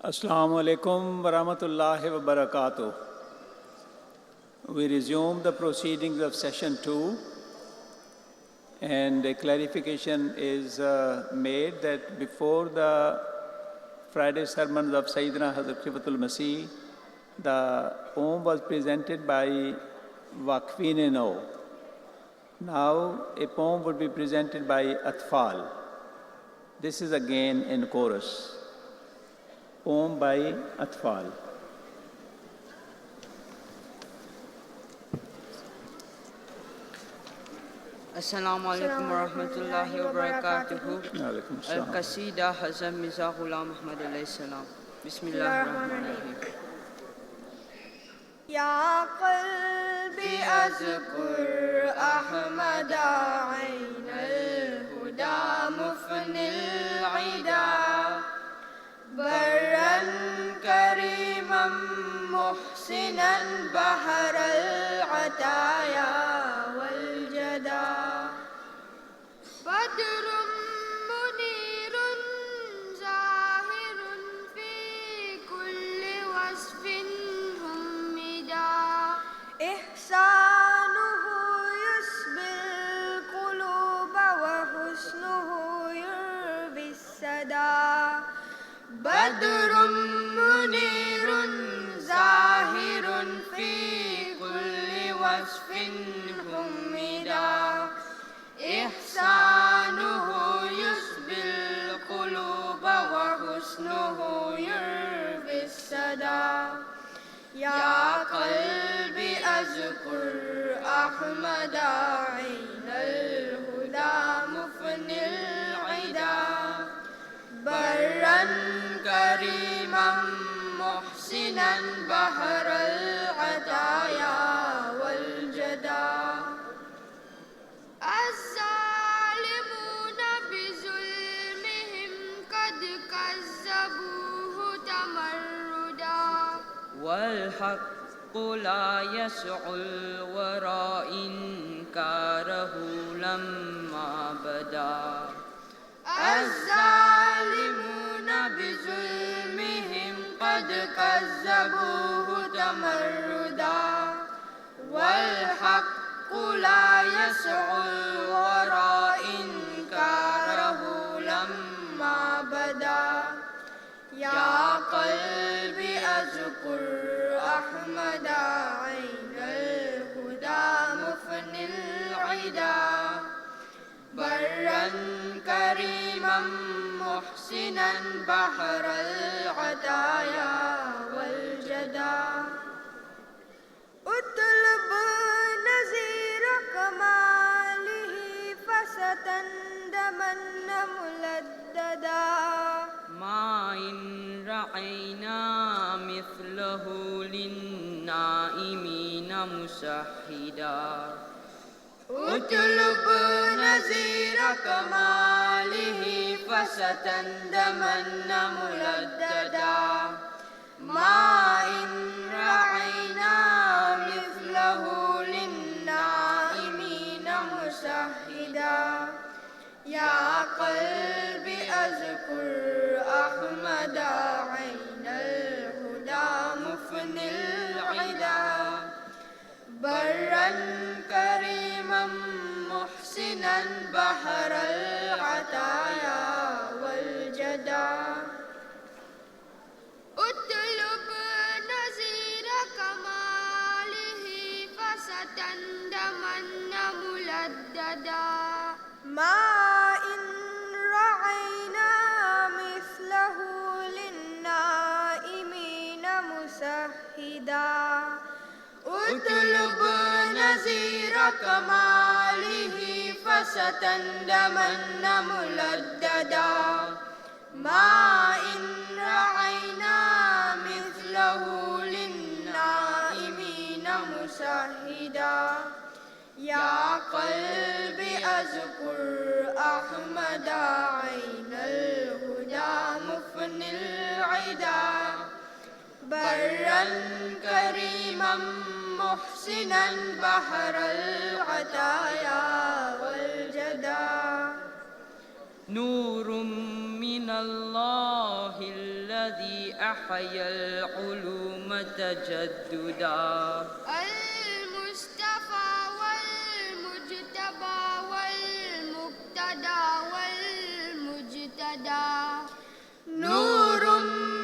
Assalamu alaikum wa rahmatullahi wa barakatuh. We resume the proceedings of session 2, and a clarification is made that before the Friday sermons of Sayyidina Hazrat Khifatul Masih, the poem was presented by Waqfin-e-Nau. Now a poem would be presented by Atfal. This is again in chorus. Poem by Atfal. Assalamu alaikum wa rahmatullahi wa barakatuhu. Al-Qasida Hazrat Mirza Ghulam Ahmad alayhi salam. Bismillahirrahmanirrahim. Ya qalbi azkur Ahmada ayn al-huda mufnil ida برًا كريمًا محسنًا بحر العطايا والجدا بدر منير زاهر في كل وصف همدا إحسانه يسبي القلوب وحسنه يربي السدا بدر منير زاهر في كل وصف همدا إحسانه يسبي القلوب وحسنه يربي السدا يا قلبي أذكر أحمد عين الهدى مفني العدا برًا كريمًا محسنًا بحر العطايا والجدا الظالمون بظلمهم قد كذبوه تمردا والحق لا يسع الورى إنكاره لما بدا الظالمون بظلمهم قد كذبوه تمردا والحق لا يسع الورى إنكاره لما بدا يا قلبي أذكر أحمد عين الهدى مفني العدا برًا كريمًا محسنًا بحر العطايا والجدا اطلب نذير كماله فستندمن ملددا ما إن رأينا مثله للنائمين مسحدا اطلب نذير كماله فستندمن ملددا ما إن رأينا مثله للنائمين مسحدا يا قلبي أذكر أحمد عين الهدى مفني العدا برًا كريمًا محسنًا بحر العطايا والجدا اطلب نذير كماله فستندمن ملددا ما إن رأينا مثله للنائمين مسحدا اطلب نذير كماله فستندمن ملددا ما إن رأينا مثله للنائمين مسحدا يا قلبي أذكر أحمد عين الهدى مفني العدا برًا كريمًا محسنًا بحر العطايا والجدا نور من الله الذي أحيا العلوم تجددا المصطفى والمجتبى والمقتدى والمجتدى نور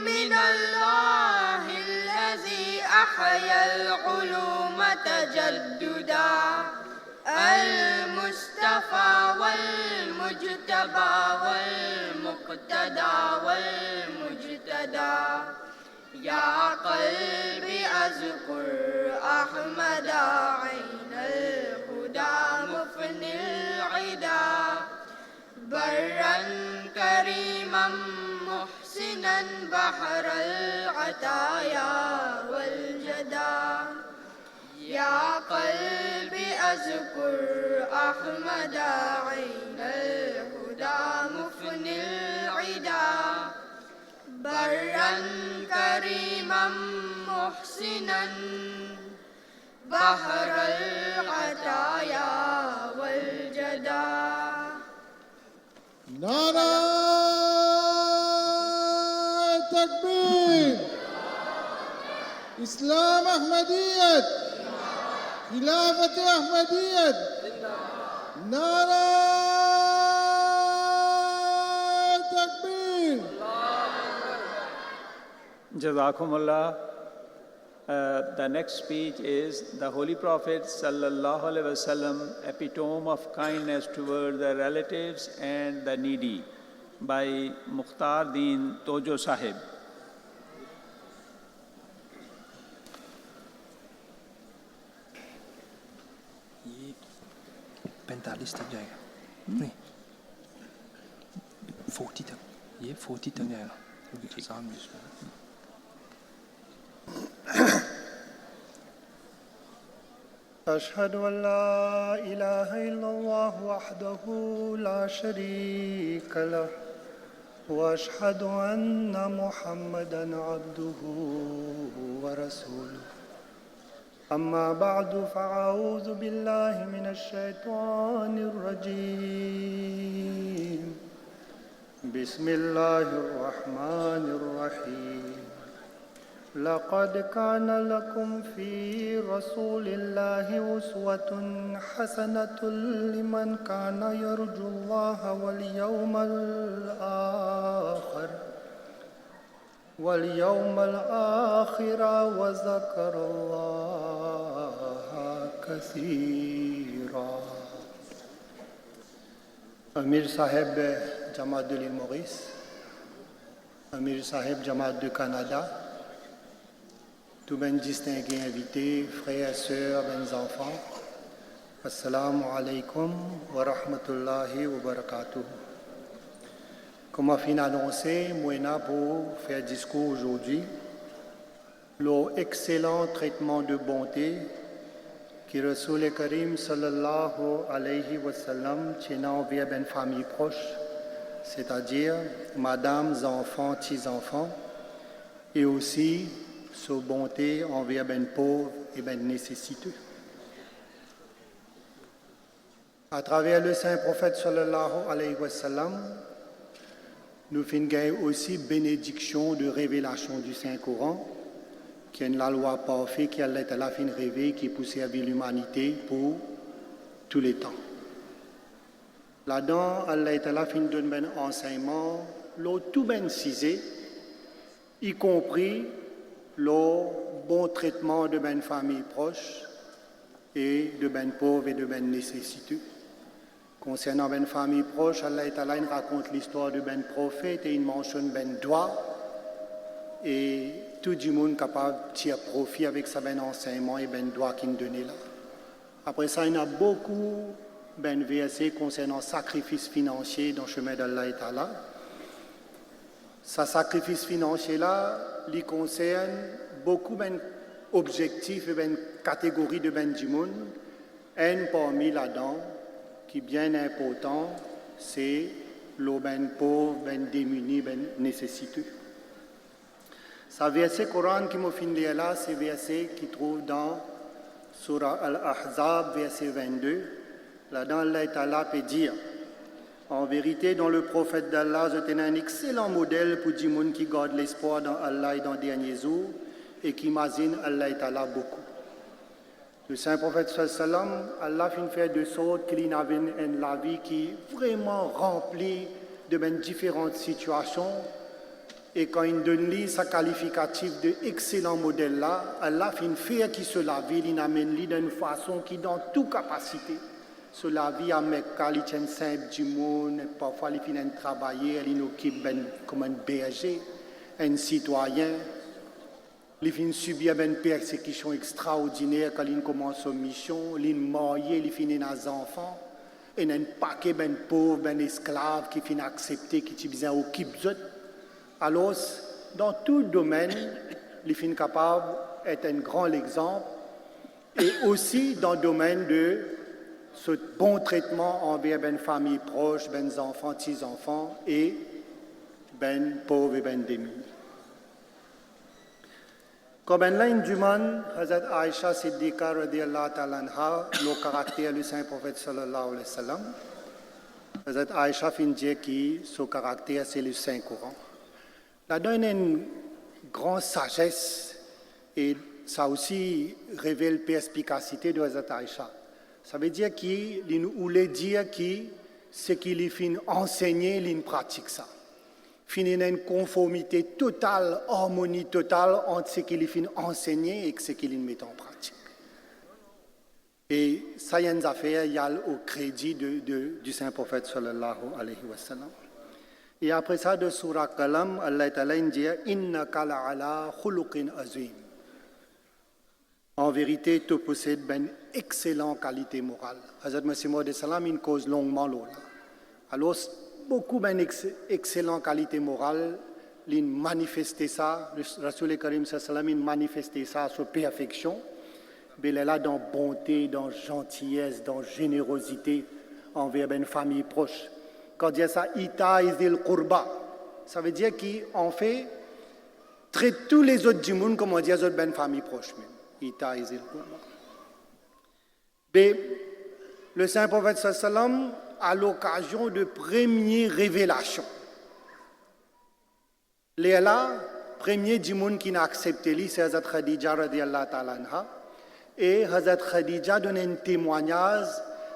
من الله الذي أحيا العلوم تجددا المصطفى والمجتبى والمقتدى والمجتدى يا قلبي أذكر أحمد عين الهدى مفني العدا برا كريما محسنا بحر العطايا والجدا يا قلبي أذكر أحمد عين الهدى مفني العدا برا كريما محسنا بحر العطايا والجدا نعرہ تکبیر اسلام احمدیت خلافت احمدیت نعرہ تکبیر Jazakumullah. The next speech is the Holy Prophet Sallallahu Alaihi Wasallam, epitome of kindness toward the relatives and the needy, by Mukhtar Deen Tojo Sahib. ये 45 तक जाएगा नहीं 40 तक ये 40 तक जाएगा क्योंकि सामने इसमें أشهد أن لا إله إلا الله وحده لا شريك له وأشهد أن محمدًا عبده ورسوله أما بعد فأعوذ بالله من الشيطان الرجيم بسم الله الرحمن الرحيم لقد كان لكم في رسول الله أسوة حسنة لمن كان يرجو الله واليوم الآخر وذكر الله كثيرا. Amir Saheb Jamaat de l'île Maurice, Amir Saheb Jamaat du Canada, tous mes distingués invités, frères, sœurs, mes enfants, Assalamu alaikum wa rahmatullahi wa barakatuh. Comme a fin annoncé, moi pour faire discours aujourd'hui, l'excellent traitement de bonté qui Rasoul Karim sallallahu alayhi wa sallam tient envers une famille proche, c'est-à-dire madame, enfants, petits-enfants, et aussi sa bonté envers ben pauvres et ben nécessiteux. À travers le saint prophète sallallahu alayhi wa sallam, nous finissons aussi bénédiction de révélation du Saint-Coran, qui est la loi parfaite qui a été la fin rêvée, qui peut servir l'humanité pour tous les temps. Là-dedans, Allah est la fin d'un enseignement, tout ben cisé, y compris le bon traitement de ben famille proche et de ben pauvres et de ben nécessiteux. Concernant ben famille proche, Allah raconte l'histoire de ben prophète et il mentionne ben doigt et tout le monde capable de tirer profit avec sa ben enseignement et ben doigt qu'il donne là. Après ça, il y a beaucoup ben versets concernant sacrifice financier dans le chemin d'Allah et Ta'ala. Ce sacrifice financier là, il concerne beaucoup ben objectifs et ben catégories de ben du monde. Un parmi là-dedans qui est bien important, c'est le ben pauvre, ben démuni, ben nécessiteux. Ce verset Coran qui m'a fini là, c'est le verset qui trouve dans Surah Al-Ahzab, verset 22. Là-dedans, Allah Ta'ala peut dire En vérité, dans le prophète d'Allah, je tenais un excellent modèle pour les gens qui gardent l'espoir dans Allah et dans les derniers jours et qui imaginent Allah et Allah beaucoup. Le saint prophète sallam, Allah fait de sorte qu'il avait une la vie qui est vraiment remplie de différentes situations. Et quand il donne sa qualificatif de excellent modèle là, Allah fait qui se la vie, il amène d'une façon qui dans toute capacité. Sur la vie à Mecca, il tient simple du monde, parfois il finit de travailler, il occupe comme un berger, un citoyen. Il finit de subir une persécution extraordinaire quand il commence sa mission, il est marié, il finit des enfants, et il y a un paquet de pauvres, esclaves qui finissent d'accepter, qui sont occupés. Alors, dans tout domaine, il finit capable d'être un grand exemple, et aussi dans le domaine de ce bon traitement envers une famille proche, les enfants, petits-enfants et les pauvres et les démunis. Comme une ligne du monde, Hazrat Aïcha Siddiqa radiyallahu ta'ala anha, le caractère du saint prophète sallallahu alayhi wa sallam, Hazrat Aïcha fin dire que son caractère c'est le Saint-Coran. Là-dedans, il y a une grande sagesse et ça aussi révèle la perspicacité de Hazrat Aïcha. Ça veut dire qu'il voulait dire que ce qu'il fait enseigner, il pratique ça. Il y a une conformité totale, harmonie totale entre ce qu'il fait enseigner et ce qu'il met en pratique. Et ça, il y a une affaire, il y a au crédit du saint prophète sallallahu alayhi wa sallam. Et après ça, de Surah Qalam, Allah Ta'ala dit « Innaka la'ala khuluqin azim ». En vérité, tu possèdes une excellente qualité morale. Hazrat Masih Maud Salam, il cause longuement l'eau. Alors, beaucoup d'excellente qualité morale, il manifestait ça, le Rasoul Karim Sallam, il manifestait ça à sa perfection. Mais il est là dans bonté, dans gentillesse, dans générosité envers une famille proche. Quand on dit ça, Ita izil qurba, ça veut dire qu'en fait, traite tous les autres du monde comme on dit aux autres famille proche même. Ita izil qurba. Mais le saint prophète sallam à l'occasion de première révélation. Les là, premier du monde qui n'a accepté lui, c'est Hazrat Khadija radiyallahu ta'ala anha. Et Hazrat Khadija donne un témoignage.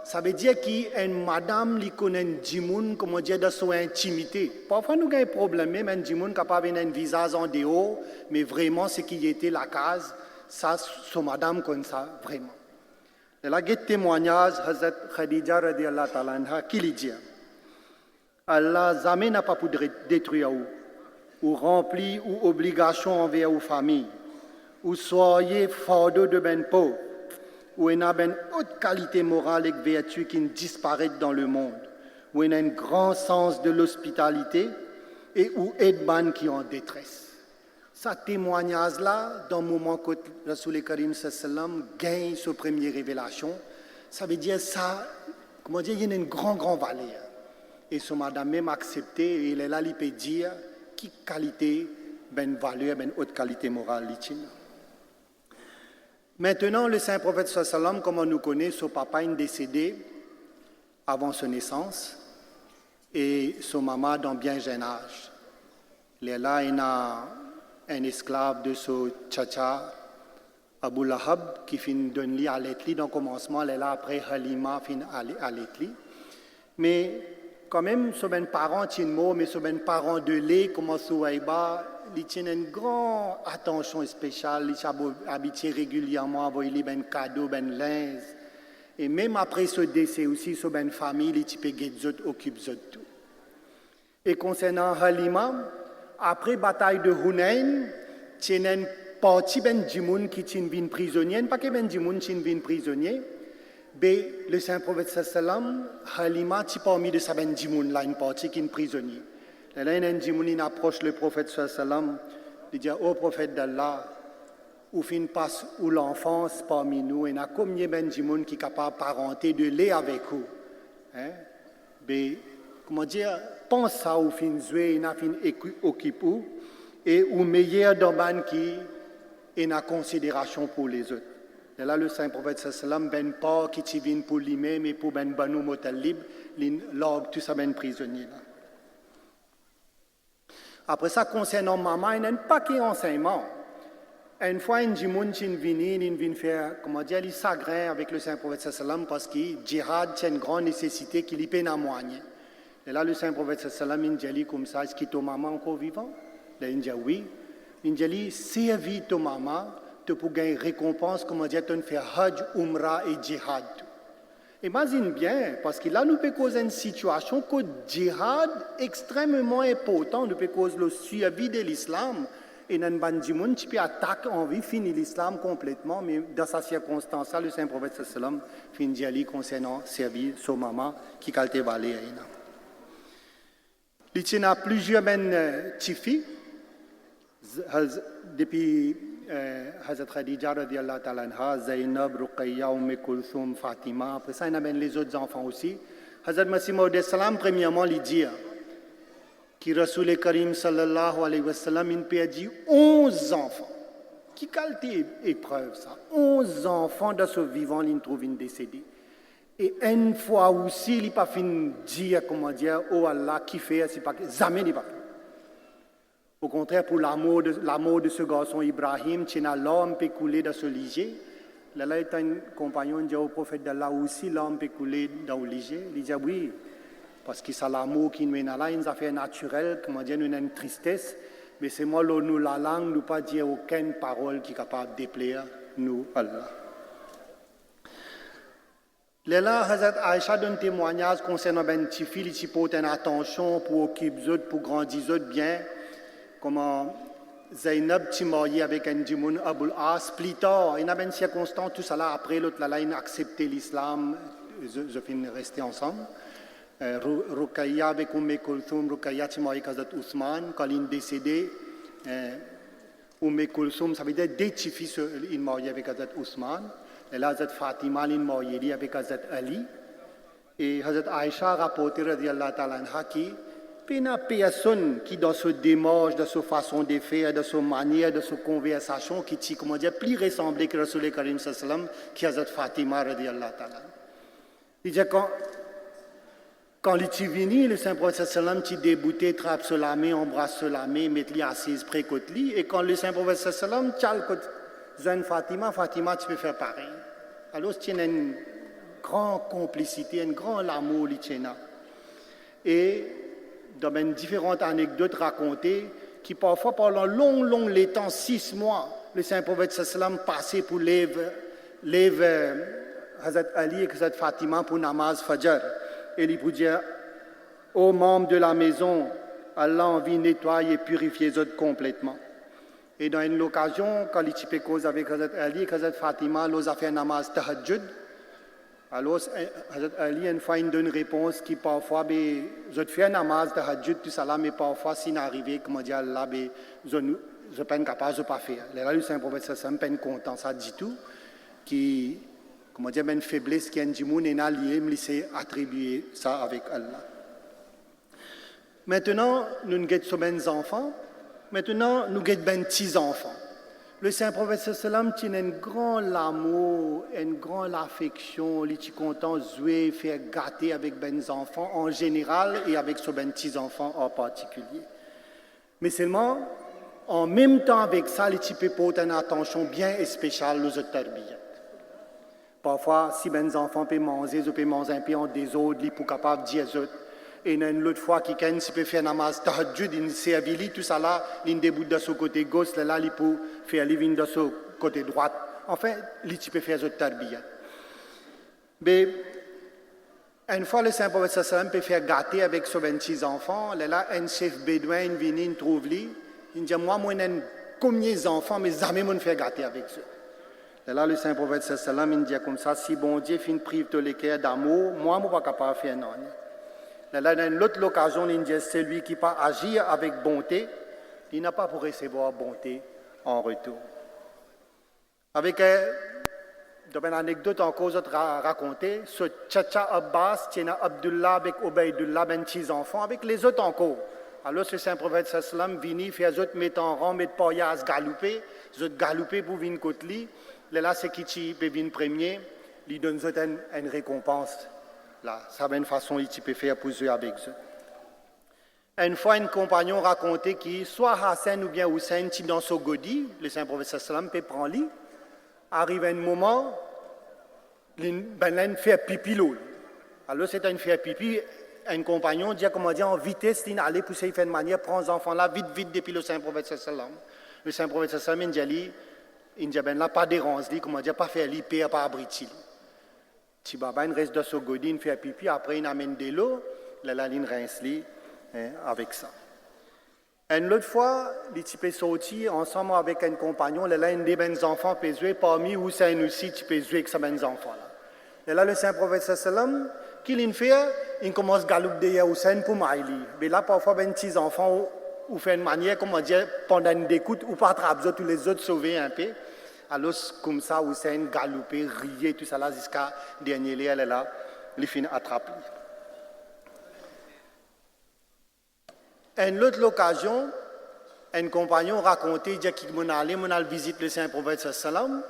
Ça veut dire qu'une madame qui connaît du monde, comme on dit, dans son intimité. Parfois, nous avons un problème, même du monde capable d'avoir un visage en dehors, mais vraiment, ce qui était la case, ça, son madame connaît ça vraiment. Et là, il y a un témoignage, Hazrat Khadija radiyallahu ta'ala anha, qui lui dit Allah jamais n'a pas pu détruire ou remplir ou obligation envers vos familles, ou soyez fardeau de ben pauvre, ou il y a une haute qualité morale et vertu qui disparaît dans le monde, où il y a un grand sens de l'hospitalité et où aide ban qui est en détresse. Ce témoignage-là, dans le moment que Rasoul Karim sallam gagne sa première révélation, ça veut dire ça, comment dire, il y a une grande valeur. Et ce madame même accepté, et il est là, il peut dire qui qualité, ben valeur, ben haute qualité morale, l'itine. Maintenant, le saint prophète sallam, comme on nous connaît, son papa est décédé avant sa naissance et son maman dans bien jeune âge. Il est là, il a un esclave de son tchacha, Abu Lahab, qui finit de donner à l'étli. Dans le commencement, il est là après Halima, finit à l'étli. Mais quand même, ce ben parent tient mot, mais ce ben parent de lait, comme Souaïba, il tient une grande attention spéciale, il s'habitue régulièrement à avoir ben cadeau, ben linge. Et même après ce décès aussi, ce ben famille, il peut occupe tout. Et concernant Halima, après la bataille de Hunayn, il y a une partie ben du monde qui tient une prisonnière, pas que ben du monde tient une prisonnière, mais le saint prophète sallam, Halima, tu parmi de sa ben du monde là, une partie qui est une prisonnière. Là, il y a un du monde qui approche le prophète sallam, il dit ô prophète d'Allah, où fin passe où l'enfance parmi nous, il y a combien ben du monde qui est capable de parenter de lait avec vous, hein? Mais comment dire, pense ça au fin jouer, il a fin occupé et au meilleur domaine qui est en considération pour les autres. Et là, le saint prophète sallam, ben pas qui t'y vient pour l'imé, mais pour ben Banu Mutalib, l'orgue, tout ça, ben prisonnier là. Après ça, concernant maman, il y a un paquet d'enseignements. Une fois, il vient faire, comment dire, il s'agrée avec le saint prophète sallam parce que djihad, c'est une grande nécessité qu'il y peine à moigner. Et là, le saint prophète sallam, il dit comme ça, est-ce que ton maman encore vivant? Là, il dit oui. Il dit, servis ton maman, tu pour gagner récompense, comment dire, tu fais hajj, umrah et djihad. Imagine bien, parce que là, nous peut causer une situation que le djihad est extrêmement important, nous peut causer le suivi de l'islam. Et dans le tu peux attaquer envie, finir l'islam complètement, mais dans cette circonstance-là, le saint prophète sallam finit d'y concernant servir son maman qui a été valée. Il y a plusieurs filles, depuis Hazrat Khadija radiyallahu ta'ala anha, Zainab, Ruqayya, Kulthum, Fatima. Après ça, il y a les autres enfants aussi. Hazrat Masih Maud salam, premièrement, il dit que Rasoul Karim sallallahu alayhi wa sallam, il perdit 11 enfants. Qui qualité épreuve ça? 11 enfants de ce vivant, il trouve une décédé. Et une fois aussi, il n'a pas fini de dire, comment dire, oh Allah, qui fait, c'est pas jamais il n'a pas fait. Au contraire, pour l'amour de ce garçon Ibrahim, tu as l'homme peut couler dans ce liger. Là, il y a un compagnon dit au prophète d'Allah aussi, l'homme peut couler dans le liger. Il dit oui, parce que c'est l'amour qui nous est là, une affaire naturelle, comment dire, nous avons une tristesse, mais c'est moi, nous, la langue, nous pas dire aucune parole qui est capable de déplaire nous, Allah. Là, Hazrat Aïcha donne témoignage concernant une petite fille qui porte une attention pour occuper pour grandir bien. Comment Zainab s'est mariée avec un djimoun Abul As. Plus tard, il y a une circonstance, tout ça là, après l'autre là, il a accepté l'islam, je finis rester ensemble. Ruqayya avec Kulthum, Ruqayya s'est mariée avec Hazrat Ousmane. Quand il est décédé, Kulthum, ça veut dire deux petits fils, il est marié avec Hazrat Ousmane. Et là, Hazrat Fatima, il est marié avec Hazrat Ali. Et Hazrat Aïcha a rapporté, radiyallahu ta'ala anha, il y a personne qui, dans ce démarche, dans sa façon de faire, dans sa manière, dans sa conversation, qui comment dire, plus ressemblé que Rasoul Karim sallam, qui Hazrat Fatima, radiyallahu ta'ala. Il dit quand il est venu, le saint prophète sallam, il débouté, trappe sur la main, embrasse sur la main, met lui assise près de lui. Et quand le saint prophète sallam, jeune Fatima, tu peux faire pareil. Alors, il y a une grande complicité, un grand amour, et dans différentes anecdotes racontées, qui parfois pendant long les temps, 6 mois, le saint prophète sallam passait pour lever Hazrat Ali et Hazrat Fatima pour namaz Fajr. Et il peut dire, ô membres de la maison, Allah a envie de nettoyer et purifier les autres complètement. Et dans une occasion, quand il s'est cause avec Hazrat Ali et Hazrat Fatima, ils ont fait un namaz tahajjud. Alors, Hazrat Ali, une fois, il donne une réponse qui parfois, je fais un namaz de tahajjud, tout ça là, mais parfois, s'il n'arrive, comment dire, là, je ne suis pas capable de ne pas faire. Là, le saint prophète, ça ne pas content, ça dit tout, qui, comment dire, une faiblesse qui est un djimoun, et allié, me laisser attribuer ça avec Allah. Maintenant, nous avons des enfants, maintenant, nous avons des petits-enfants. Le saint prophète sallam tient un grand amour, une grande affection, il est content de jouer, faire gâter avec les enfants en général et avec ses petits-enfants en particulier. Mais seulement, en même temps avec ça, il peut porter une attention bien spéciale aux autres tarbiyat. Parfois, si les enfants peuvent manger, ils peuvent manger un peu en désordre, ils sont capables de dire aux autres. Et une autre fois, quelqu'un peut faire namaz tahajjud, il s'est tout ça là, il déboute de ce côté gauche, là, il peut faire living de ce côté droit. Enfin, il peut faire ce tarbiyat. Mais, une fois, le saint prophète sallam peut faire gâter avec ses 26 enfants, là, un chef bédouin vient, il trouve lui, il dit, moi, j'ai combien d'enfants, mais jamais je ne fais gâter avec eux. Là, le saint prophète sallam, il dit comme ça, si bon Dieu finit prive de l'équerre d'amour, moi, je ne suis pas capable de faire non. Là, dans l'autre occasion, il dit celui qui peut agir avec bonté, il n'a pas pour recevoir bonté en retour. Avec une anecdote encore à raconter, ce Tchacha Abbas tient Abdullah avec Obaidullah, 26 enfants, avec les autres encore. Alors, ce saint prophète sallam vient faire les autres mettre en rang, mettre pas à se galouper, les autres galouper pour venir côté lui. là, c'est qui peut venir premier, il donne une récompense. Là, ça va une façon il peut faire pour jouer avec eux. Une fois, un compagnon racontait que soit Hassan ou bien Hussein, qui dans son godi, le Saint Prophète sallam peut prendre lui. Arrive un moment, il fait pipi l'eau. Alors, c'est un fait pipi. Un compagnon dit, comment dire, en vitesse, il allait pousser, il fait une manière, prend les enfants là, vite, depuis le Saint Prophète sallam. Le Saint Prophète sallam, il dit, ben là, pas dérange, comment dire, pas faire l'hyper, pas abriter. Si Baba il reste dans ce godi, il fait pipi, après il amène de l'eau, là, il rince avec ça. Une autre fois, il peut sortir ensemble avec un compagnon, là, un des bons enfants peut jouer, parmi Hussein aussi, tu peux jouer avec ces bons enfants là. Et là, le Saint Prophète sallam, qu'il fait, il commence à galoper derrière Hussein pour m'aider. Mais là, parfois, ben petits enfants, ou fait une manière, comment dire, pendant une écoute, ou pas attraper tous les autres sauver un peu. Alors, comme ça, Hussein galopait, riait, tout ça là, jusqu'à dernier lieu, elle est là, il finit attraper. Une autre occasion, un compagnon racontait, il dit qu'il m'en allait visiter le Saint Prophète sallam,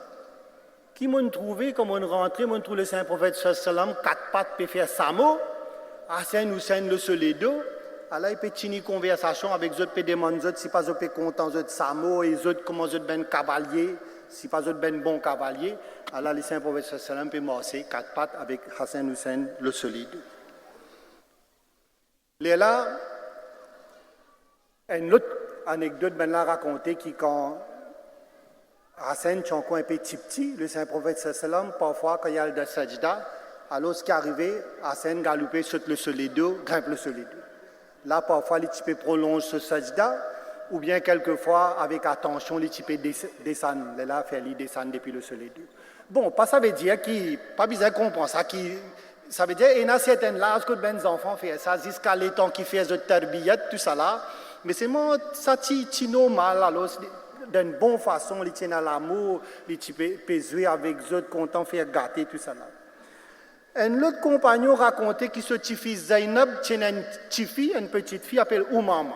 qui m'ont trouvé, comme on rentrait, m'ont trouvé le Saint Prophète sallam, 4 pattes pour faire samo, Hassan Hussein le soledo. Alors, il peut tenir une conversation avec eux, peut demander si pas eux content de samo, et eux comment eux ben cavalier, si pas eux ben bon cavalier. Alors, le Saint Prophète sallam peut marcher 4 pattes avec Hassan Hussein le soledo. Là, une autre anecdote ben là racontée qui quand Hassan est encore un peu petit, le Saint Prophète sallam, parfois quand il y a le sajda, alors ce qui est arrivé, Hassan galopait sur le soledo, grimpe le soledo. Là, parfois, les types prolongent ce sajda, ou bien quelquefois, avec attention, les types descendent. Là, faire les descendre depuis le soledo. Bon, pas ça veut dire qu'il pas besoin de comprendre ça. Ça veut dire qu'il y a certaines l'âge que les enfants font ça, jusqu'à l'étang qui fait de tarbiyat, tout ça là. Mais c'est moi, ça c'est normal, alors, d'une bonne façon, ils tiennent à l'amour, les types peuvent jouer avec eux, content, faire gâter, tout ça là. Un autre compagnon racontait que ce petit fils Zainab tient une petite fille appelée Oumama.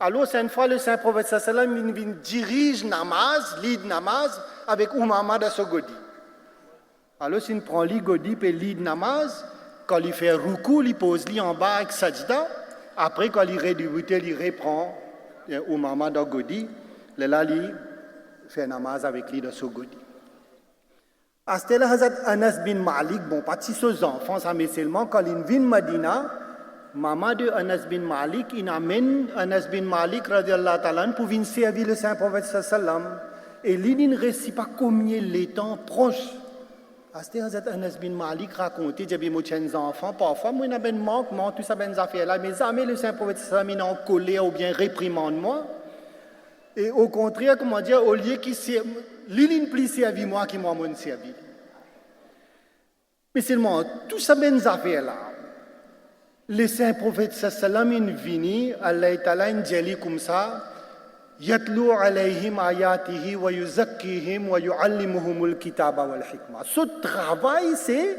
Alors, c'est une fois le Saint Prophète sallam dirige namaz, lead namaz, avec Oumama dans ce godi. Alors, s'il prend le godi et lead namaz, quand il fait ruku, il pose lui en bas avec sajda. Après, quand il rédubute, il reprend Oumama dans le godi. Là, il fait namaz avec lui dans ce godi. Astela Hazrat Anas bin Malik, bon, pas si ses enfants, ça mais seulement quand il vient Madina, maman de Anas bin Malik, il amène Anas bin Malik, radiallahu ta'ala, pour venir servir le Saint Prophète sallam. Et il ne récite pas combien les temps proches. Astela Hazrat Anas bin Malik racontait, j'ai vu mes enfants, parfois, moi, il y a un manquement, tout ça, ben affaires là, mais jamais le Saint Prophète sallam, il est en colère ou bien réprimande moi. Et au contraire, comment dire, au lieu qu'il l'île plus servi moi qui moi mon servi. Mais seulement, tout ça ben affaires là. Le Saint Prophète sallam est venu, Allah ta'ala dit comme ça, yatlu alayhim ayatihi wa yuzakkihim wa yuallimuhumul kitaba wal hikma. Ce travail c'est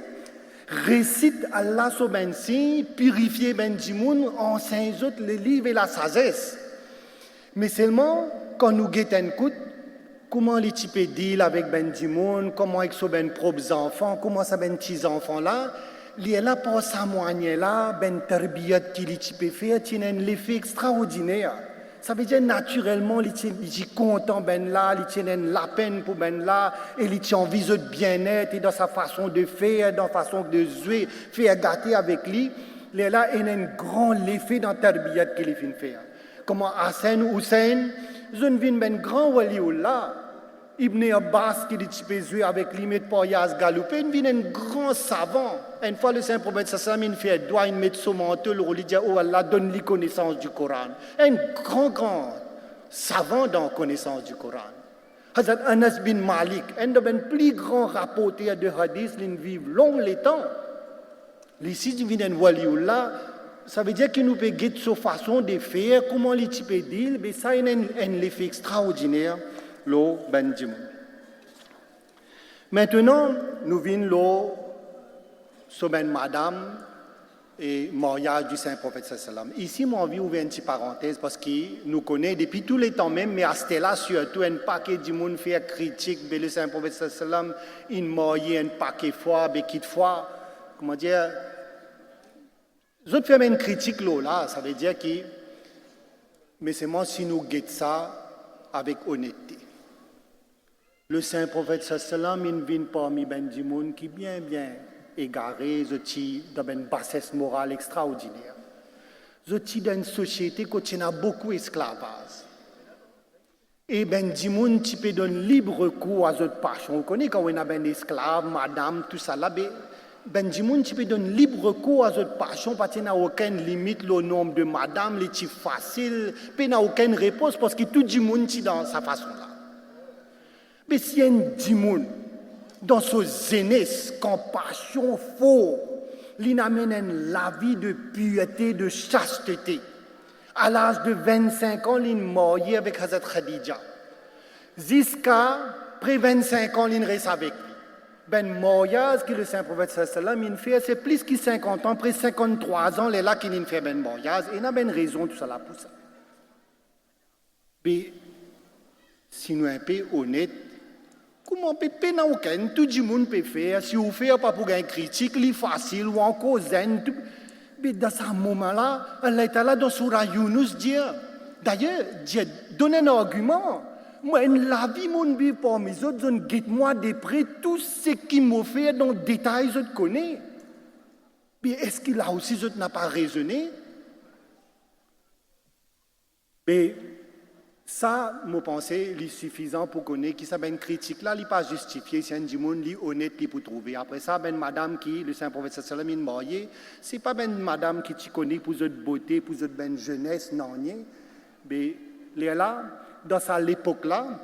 récite Allah so ben si, purifier ben djimoun, enseigne les livres et la sagesse. Mais seulement quand nous guettons un coup, comment les types deal avec ben djimoun, comment avec so ben propres enfants, comment ça ben petits enfants là. Il est là pour sa moigne là, ben tarbiyat qui les types fait, il y a un effet extraordinaire. Ça veut dire naturellement, il est content ben là, il a la peine pour ben là, et il a envie de bien-être, et dans sa façon de faire, dans sa façon de jouer, faire gâter avec lui. Il est là, il y a un grand effet dans tarbiyat qu'il fait. Comment Hassan Hussein, je ne viens ben grand waliullah. Ibn Abbas qui dit peut jouer avec lui, pour Yaz Galoupé, il vient un grand savant. Une fois le Saint Prophète sallam il fait doigt, il met son manteau, il dit oh Allah donne-lui connaissance du Coran. Un grand savant dans la connaissance du Coran. Hazrat Anas bin Malik, un des plus grands rapporteurs de hadith, il vit long les temps. Ici, il vient un waliullah. Ça veut dire qu'il nous peut guetter sa façon de faire, comment les types disent, mais ça a un effet extraordinaire. L'eau ben djimoun. Maintenant, nous venons l'eau sur ben madame et mariage du Saint-Prophète sallam. Ici, moi, envie ouvrir une petite parenthèse parce qu'il nous connaît depuis tous les temps même, mais à ce là surtout, un paquet de monde fait critique, mais le Saint-Prophète sallam, il marié un paquet de fois, beaucoup de fois, comment dire, je te fais une critique là, ça veut dire que, mais c'est moi si nous guettons ça avec honnêteté. Le Saint-Prophète sallam, il vient parmi ben du monde qui bien égaré, dans une bassesse morale extraordinaire. Dans une société qui a beaucoup d'esclavage. Et ben du monde qui peut donner libre cours à notre passion. On connaît quand on a ben esclaves, madame, tout ça là, ben du monde qui peut donner libre cours à notre passion parce qu'il n'y a aucune limite le nombre de madame, les types faciles, il n'y a aucune réponse parce que tout le monde est dans sa façon là. Mais s'il y a un démon dans ce jeunesse, compassion fort, il amène la vie de pureté, de chasteté. À l'âge de 25 ans, il est marié avec Hazrat Khadija. Jusqu'à près 25 ans, il reste avec lui. Ben mariage que le Saint-Prophète sallam il fait, c'est plus que 50 ans, près 53 ans, il est là qu'il fait ben mariage. Et il a ben raison tout ça là pour ça. Mais si nous sommes un peu honnêtes, comment peut pas aucun, tout le monde peut faire. Si vous faites pas pour une critique, c'est facile ou encore zen. Mais dans ce moment-là, Allah est là dans Surah Yunus dit, d'ailleurs, Dieu donne un argument. Moi, la vie, mon vie pour mes autres, je guette-moi de près tout ce qui m'a fait dans le détail, je connais. Mais est-ce qu'il a aussi, je n'ai pas raisonné? Mais ça, je pense, c'est suffisant pour connaître que ça une critique là, il n'est pas justifié, c'est un monde honnête pour trouver. Après ça, ben madame qui, le Saint-Prophète sallam, est marié, c'est pas ben madame qui tu connais pour votre beauté, pour votre ben jeunesse, non, mais là, dans cette époque-là,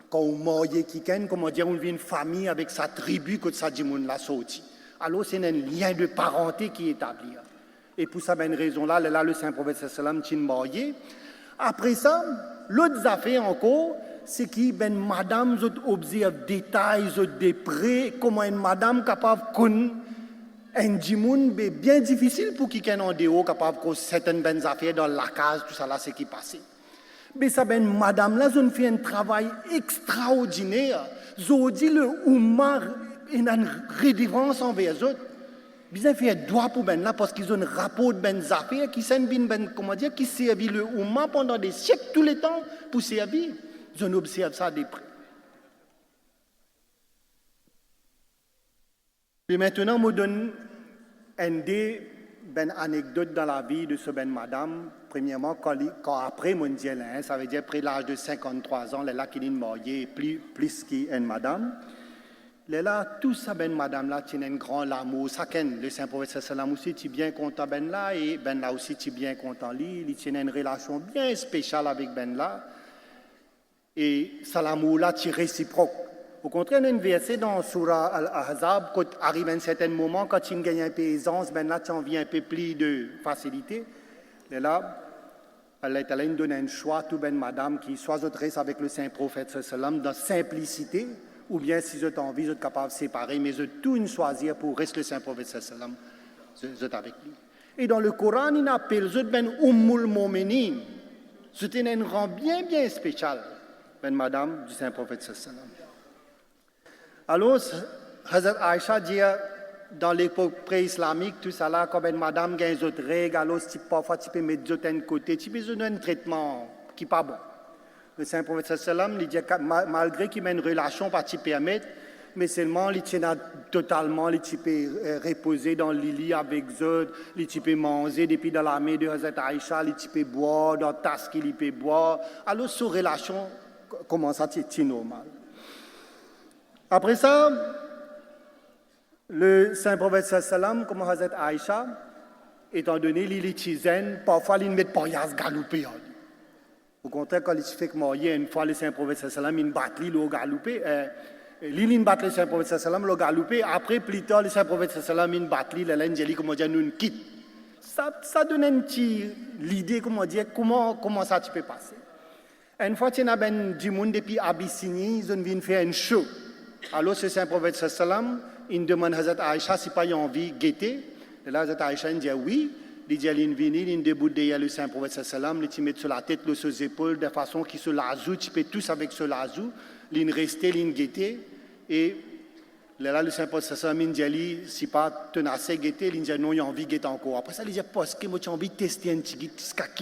quand on marié quelqu'un, comment dire, on vit une famille avec sa tribu que ça dit monde là sorti. Alors c'est un lien de parenté qui est établi. Et pour ça, ben raison-là, le Saint-Prophète sallam est marié. Après ça, l'autre affaire encore, c'est que ben madame observe détails de près, comment une madame capable de connaître un djimoun bien difficile pour quelqu'un en dehors capable de certaines bonnes affaires dans la case, tout ça là, c'est qui passé. Mais ça ben madame là, je fait un travail extraordinaire. Je dis le oumar une rédévance envers eux. Bien fait droit pour ben là parce qu'ils ont un rapport de ben affaires qui sont ben comment dire qui servi le oumma pendant des siècles tous les temps pour servir. Je observe ça de près. Et maintenant, je donne une anecdote dans la vie de ce ben madame. Premièrement, quand après mondial, ça veut dire après l'âge de 53 ans, là qu'il est marié plus qu'une madame. Là, tout ça, ben madame là, tient un grand amour. Ça, le Saint-Prophète sallam aussi, tu bien content ben là, et ben là aussi, tu bien content lui. Il tient une relation bien spéciale avec ben là. Et ça, l'amour là, tu réciproque. Au contraire, il y a un verset dans Surah Al-Ahzab, quand arrive à un certain moment, quand tu gagnes un peu d'aisance, ben là, tu en viens un peu plus de facilité. Là, Allah donne un choix, tout ben madame, qui soit je reste avec le Saint-Prophète sallam dans simplicité, ou bien si je t'en envie, je suis capable de séparer, mais je tout une choisir pour rester le Saint-Prophète sallam, je suis avec lui. Et dans le Coran, il appelle je ben Ummul Mominin. C'est un rang bien spécial, ben madame du Saint-Prophète sallam. Alors, Hazrat Aïcha dit, dans l'époque pré-islamique, tout ça là, comme une madame gagne d'autres règles, alors parfois tu peux mettre d'autres d'un côté, tu peux donner un traitement qui n'est pas bon. Le Saint-Prophète sallam, il dit malgré qu'il y ait une relation, pas tu permettre, mais seulement il tient totalement, il peut reposer dans le lit avec eux, il peut manger depuis dans la main de Hazrat Aïcha, il peut boire dans la tasse qu'il peut boire. Alors, cette relation commence à être normal. Après ça, le Saint-Prophète sallam, comme Hazrat Aïcha, étant donné qu'il est zen, parfois il met pas yas galoupé. Au contraire, quand il se fait marier, une fois le Saint-Prophète sallam, il bat le galoupé. Il bat le Saint-Prophète sallam, le galoupé. Après, plus tard, le Saint-Prophète sallam, il bat le l'angélique, comment dire, nous quitte. Ça donne une petite l'idée, comment dire, comment ça tu peux passer. Une fois, il y a du monde depuis Abyssinie, ils viennent faire un show. Alors, ce Saint-Prophète sallam, il demande à Hazrat Aïcha si pas il a envie de guetter. Et là, Hazrat Aïcha dit oui. Il dit, il vient, il debout derrière le Saint-Prophète sallam, il met sur la tête, sur les épaules, de façon qu'il se lazou, tu peux tous avec ce lazou, il restait, il guettait, et là, le Saint-Prophète sallam, il dit, si pas tenace guetter, il dit, non, il a envie de guetter encore. Après ça, il dit, parce que moi, j'ai envie de tester un petit guet,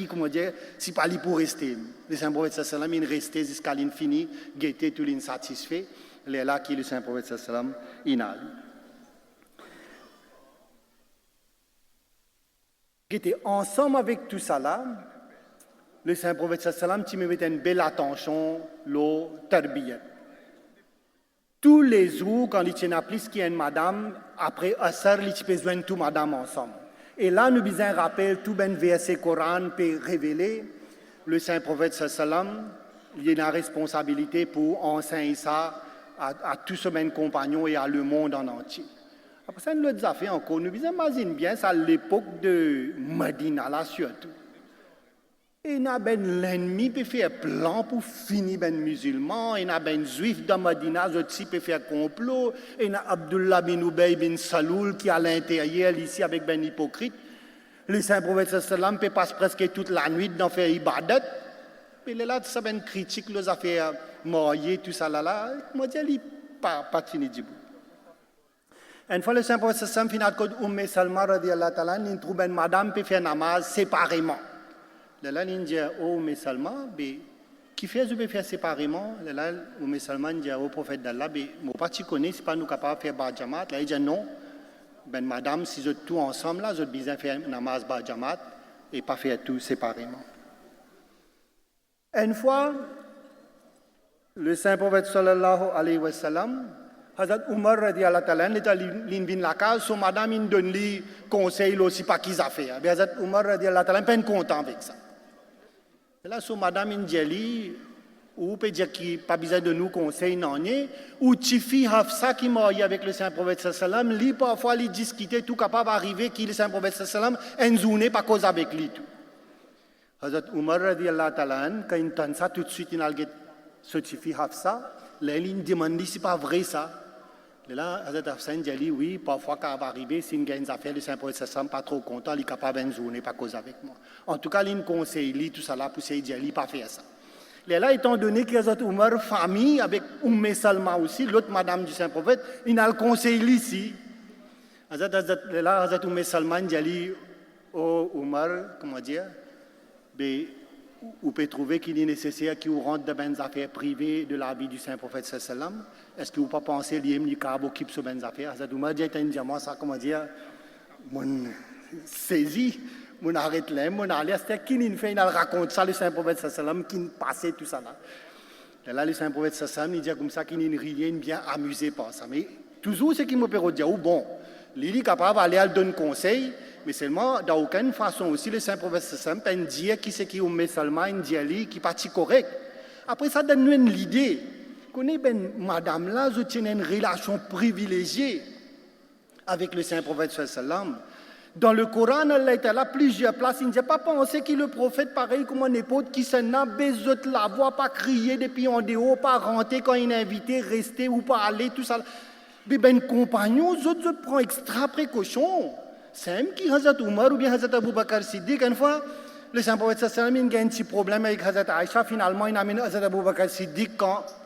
comment dire, si pas lui pour rester. Le Saint-Prophète sallam, il restait jusqu'à l'infini, guetter, tout l'insatisfait. Là, qui le Saint-Prophète sallam, il a. Qui était ensemble avec tout ça là, le Saint-Prophète sallam, tu me mettais une belle attention, le tarbiyat. Tous les jours, quand il y a plus qu'il y a une madame, après Asar, il y a besoin de tout madame ensemble. Et là, nous besoin rappeler tout ben verset Coran peut révéler, le Saint-Prophète sallam, il y a une responsabilité pour enseigner ça à tous ses compagnons et à le monde en entier. Après ça, nous l'avons fait encore. Nous imaginons bien ça à l'époque de Medina, là surtout. Et il y a l'ennemi qui peut faire plan pour finir les musulmans. Il y a des juifs de Medina qui peut faire complot. Et il y a Abdullah bin Ubay bin Saloul qui est à l'intérieur ici avec des hypocrites. Le Saint-Prophète sallam peut passer presque toute la nuit dans faire ibadat. Et là, ça une critique, les affaires mariées, tout ça là. Moi, je dis pas fini du bout. Une fois le Saint-Prophète sallam finit de Salma radiyallahu ta'ala, il trouve une madame qui fait namaz séparément. Là, il dit, oh, Salma, qui fait, je peux faire séparément. Là, Salma dit au prophète d'Allah, moi, pas tu connais, c'est pas nous capables de faire bajamat. Là, il dit, non, madame, si je tout ensemble, là, je besoin faire namaz bajamat et pas faire tout séparément. Une fois, le Saint-Prophète sallallahu alayhi wa sallam, Hazrat Umar radiyallahu ta'ala, il vient la case, son madame, il donne lui conseil aussi pas qu'ils a fait. Hazrat Umar radiyallahu ta'ala, il est content avec ça. Et là, son madame, il dit, ou peut dire qu'il n'a pas besoin de nous conseiller, non, ou Tifi Hafsa qui est marié avec le Saint-Prophète sallam, lui, parfois, il discutait, tout capable d'arriver, qu'il le Saint-Prophète sallam, une journée, pas cause avec lui, tout. Hazrat Umar radiyallahu ta'ala, quand il entend ça, tout de suite, il a dit, ce Tifi Hafsa, là, il demande si c'est pas vrai ça. Là, Hazrat Hafsa dit oui, parfois quand va arriver, si il y a une affaire, le Saint-Prophète ne sont pas trop content, il est capable d'une journée, pas cause avec moi. En tout cas, il conseille tout ça là pour essayer de dire, pas faire ça. Là, étant donné que Hazrat Umar, famille, avec Salma aussi, l'autre madame du Saint-Prophète, il a le conseil ici. Hazrat Salma dit, oh Umar, comment dire, vous pouvez trouver qu'il est nécessaire qu'il rentre dans des affaires privées de la vie du Saint-Prophète sallam. Est-ce que vous ne pas penser qu'il y a occupe sur des affaires? Ça doit dire moi ça comment dire mon saisi, mon arrête là, mon aller c'est qu'il fait il raconte ça le Saint-Prophète sallam qui passait tout ça là. Et là le Saint-Prophète sallam il dit comme ça qu'il n'est rien bien amusé par ça. Mais toujours ce qui me peut dire bon, il est capable d'aller à donner conseil. Mais seulement, d'aucune façon aussi, le Saint-Prophète sallam peut dire qui c'est qui est seulement un diali qui n'est pas correct. Après ça, donne-nous l'idée. Connais ben madame là, je tiens une relation privilégiée avec le Saint-Prophète sallam. Dans le Coran, Allah est à plusieurs places. Il ne dit pas penser qu'il est le prophète pareil comme un époux qui s'en a besoin de la voix, pas crier depuis en dehors, pas rentrer quand il est invité, rester ou pas aller, tout ça. Mais ben compagnon, je prends extra précaution. C'est même qui Hazrat Umar ou bien Hazrat Abu Bakr Siddiq. Une fois, le Saint-Prophète sallam il a un petit problème avec Hazrat Aïcha. Finalement, il amène Hazrat Abu Bakr Siddiq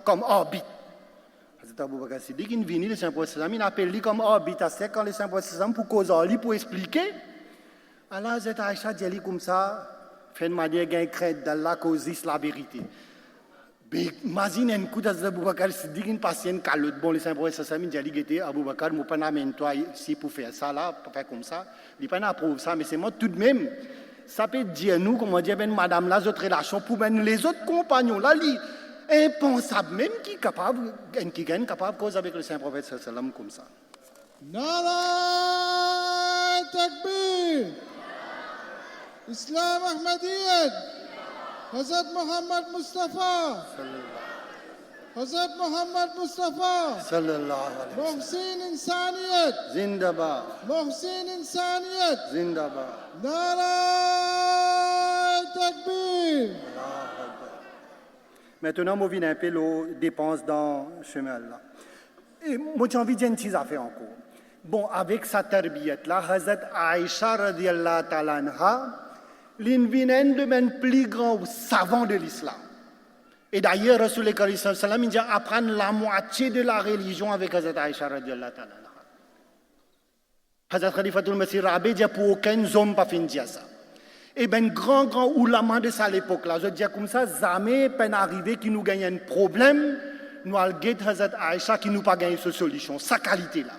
comme arbitre. Hazrat Abu Bakr Siddiq, il vient, le Saint-Prophète sallam il appelle lui comme arbitre. C'est quand le Saint-Prophète sallam pour causer lui, pour expliquer. Alors, Hazrat Aïcha dit comme ça, fait une manière qu'il crainte d'Allah cause la vérité. Imagine un coup d'Azrat Abu Bakr Siddiq, une patiente calotte. Bon, le Saint-Prophète sallam il dit Abu Bakr, je ne peux pas amener toi ici pour faire ça, là, pour faire comme ça. Il ne peut pas approuver ça, mais c'est moi tout de même. Ça peut dire nous, comment dire, ben, madame, là, notre relation pour ben, les autres compagnons, là, impensable, même qui est capable, capable de cause avec le Saint-Prophète sallam comme ça. Nara Takbir, Islam Ahmadiyyat, Hazrat Muhammad Mustafa, Hazrat Muhammad Mustafa, Sallallahu alayhi wa sallam. Muhsin Insaniyat, Zindabad. Muhsin Insaniyat, Zindabad. Nara Takbir. Maintenant, je viens un peu les dépenses dans le chemin là. Et moi, j'ai envie de dire une petite affaire encore. Bon, avec sa tarbiyat-là, Hazrat Aïcha radiallahu ta'ala anha, l'invinen de ben plus grand savant de l'islam. Et d'ailleurs, Rasul Karim sallallahu alayhi wa sallam, il a appris la moitié de la religion avec Hazrat Aïcha radiallahu ta'ala anha. Hazrat Khalifatul Masih Rabi dit pour aucun homme pas fin dire ça. Et ben grand oulama de ça à l'époque là, je dis comme ça, jamais peine arrivé qui nous gagne un problème, nous allons guetter Hazrat Aïcha qui nous pas gagné cette solution, sa qualité là.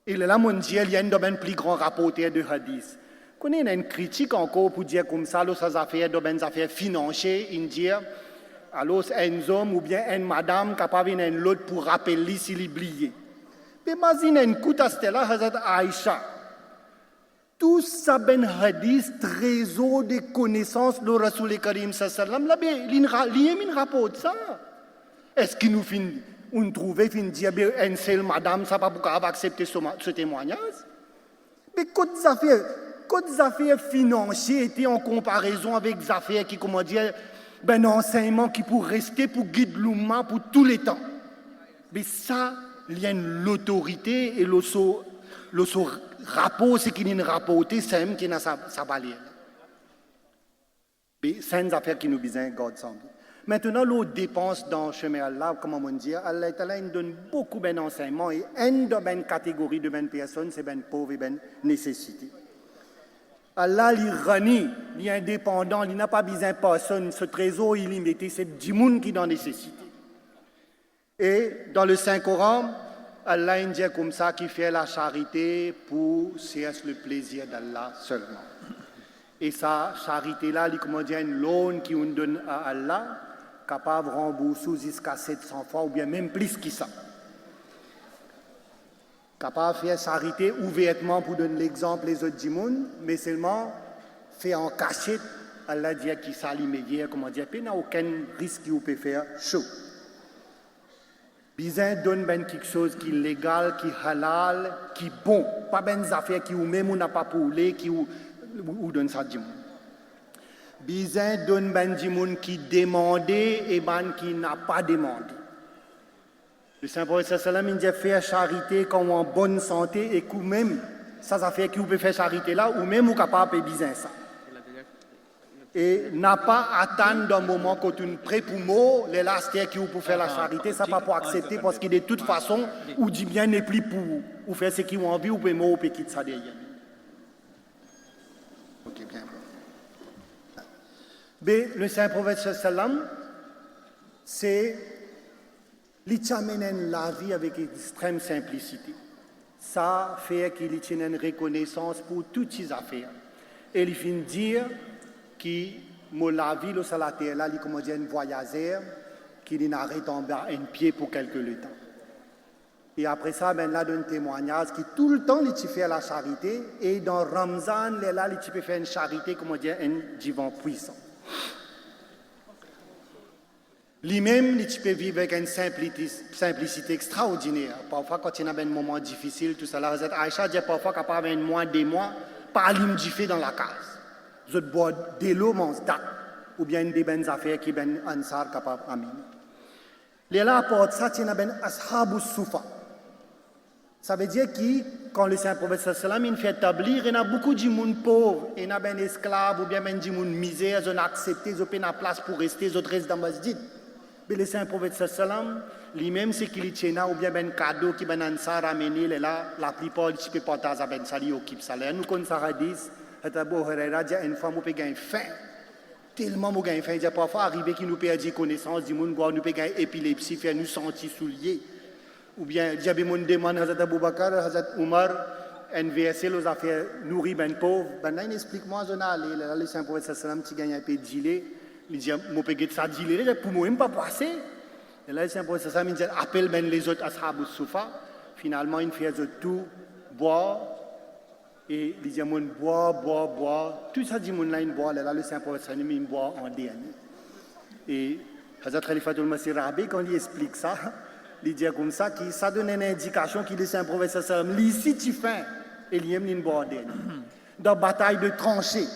Et là, mon Dieu, il y a un domaine plus grand rapporteur de hadith. Qu'on ait une critique encore pour dire comme ça, ça affaires domaine affaires financières, il dit alors un homme ou bien une madame capable d'un l'autre pour rappeler s'il est oublié. Mais imagine un coup à Stella Hazrat Aïcha. Tout ça ben hadith, trésor de connaissances de Rasul Karim sallallahu alayhi wa sallam, il rapporte ça. Est-ce qu'il nous finit on trouvait fin dire une seule madame ça pas pour accepter ce témoignage? Mais côté affaires financières étaient en comparaison avec des affaires qui comment dire ben enseignement qui pour rester pour guider l'umma pour tous les temps. Mais ça il y a l'autorité et le rapport, c'est qu'il y a une rapporté, c'est même qui n'a sa balière. Mais c'est une affaire qui nous besoin God semble. Maintenant, l'eau dépense dans le chemin Allah, comment on dit, Allah donne beaucoup d'enseignements et une de ben catégorie de ben personnes, c'est ben pauvre et ben nécessité. Allah, il renie, il est indépendant, il n'a pas besoin de personne, ce trésor illimité, c'est du monde qui est dans nécessité. Et dans le Saint-Coran, Allah dit comme ça qu'il fait la charité pour chercher le plaisir d'Allah seulement. Et sa charité-là, il comment dire, une loan qui on donne à Allah, capable de rembourser jusqu'à 700 fois ou bien même plus que ça. Capable de faire charité ouvertement pour donner l'exemple les autres du monde, mais seulement faire en cachette, Allah dit qu'il s'allie meilleur, comment dire, il n'y a aucun risque qu'il peut faire chaud. Bizarre donne ben quelque chose qui est légal, qui est halal, qui est bon. Pas ben des affaires qui ou même on n'a pas poulé, qui ou donne ça du monde. Bizarre donne ben du monde qui demandé et ben qui n'a pas demandé. Le Saint-Prophète sallam il dit faire charité quand on est en bonne santé et que même ça affaires qui ou peut faire charité là ou même ou capable de bizarre ça. Et n'a pas atteint d'un moment quand on est prêt pour mort, les lastères qui pour faire la charité, ça pas pour accepter parce que de toute façon, ou dit bien n'est plus pour ou faire ce qui ont envie ou peut mort ou peut quitter ça derrière. Ok, bien. Mais le Saint-Prophète sallam, c'est l'itchamenen la vie avec extrême simplicité. Ça fait qu'il y ait une reconnaissance pour toutes ces affaires. Et il finit dire qui la vie le salataire là, il comment dire un voyageur qui n'arrête en bas un pied pour quelques temps. Et après ça, ben là donne témoignage qui tout le temps il fait la charité et dans Ramzan là il peut faire une charité comment dire un divin puissant. Lui-même il peut vivre avec une simplicité extraordinaire. Parfois quand il y a un moment difficile tout ça là, Aïcha dit parfois capable un mois des mois pas lim du fait dans la case. Je bois de l'eau, mange date, ou bien des bonnes affaires qui ben ansar capable d'amener. Les là apportent ça, il y a ben ashabus sufa. Ça veut dire que quand le Saint-Prophète sallam il fait établir, il y a beaucoup de monde pauvre, il y a ben esclaves ou bien ben de monde misère, ils ont accepté, ils ont pris la place pour rester, ils restent dans le masjid. Mais le Saint-Prophète sallam, lui-même c'est qu'il y a ou bien ben cadeau qui ben ansar amené, là la plupart ils peuvent partager ben ça, ils occupent ça. Nous connaissons ça hadith. Abu Huraira dit une femme qui gagne faim tellement nous gagne faim il dit parfois arrivé qui nous perd connaissance du monde nous peut gagner épilepsie faire nous sentir souliers ou bien il y a des monde demande Hazrat Abu Bakr Hazrat Umar un verset les affaires nourrir ben pauvre ben là explique-moi je n'allais là le Saint-Prophète sallam qui gagne un peu de gilet il dit moi peut ça gilet pour moi même pas passer et là le Saint-Prophète sallam il dit appelle ben les autres ashabus sufa finalement il fait tout boire. Et il dit à mon bois, tout ça dit mon là, il boit, là, le Saint-Prophète sallam, il boit en dernier. Et Hazrat Khalifatul Masih Rabi, quand il explique ça, il dit comme ça, que ça donne une indication qu'il est Saint-Prophète sallam, ici tu fais, et il boit en dernier. Dans la bataille de tranchées,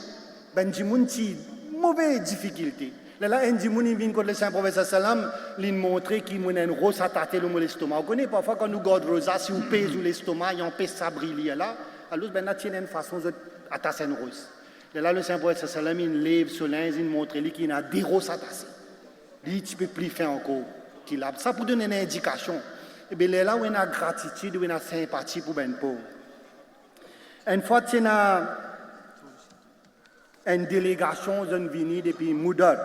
ben du monde qui mauvaise difficulté. Là, un dimoun vient contre le Saint-Prophète sallam, il montre qu'il y a une rose attaquée dans l'estomac. Vous connaissez parfois quand nous gardons rosa, si vous pèse sur l'estomac, il y a un peu ça briller là, alors ben là, il y a une façon d'attacher une rose. Là, le Saint-Prophète sallam, il lève sur l'un, il montre qu'il y a des roses attachées. Il ne peut plus faire encore qu'il a. Ça pour donner une indication. Et bien là, où il y a gratitude, où il y a sympathie pour ben pauvre. Une fois, il y a une délégation qui est venue depuis Moudad.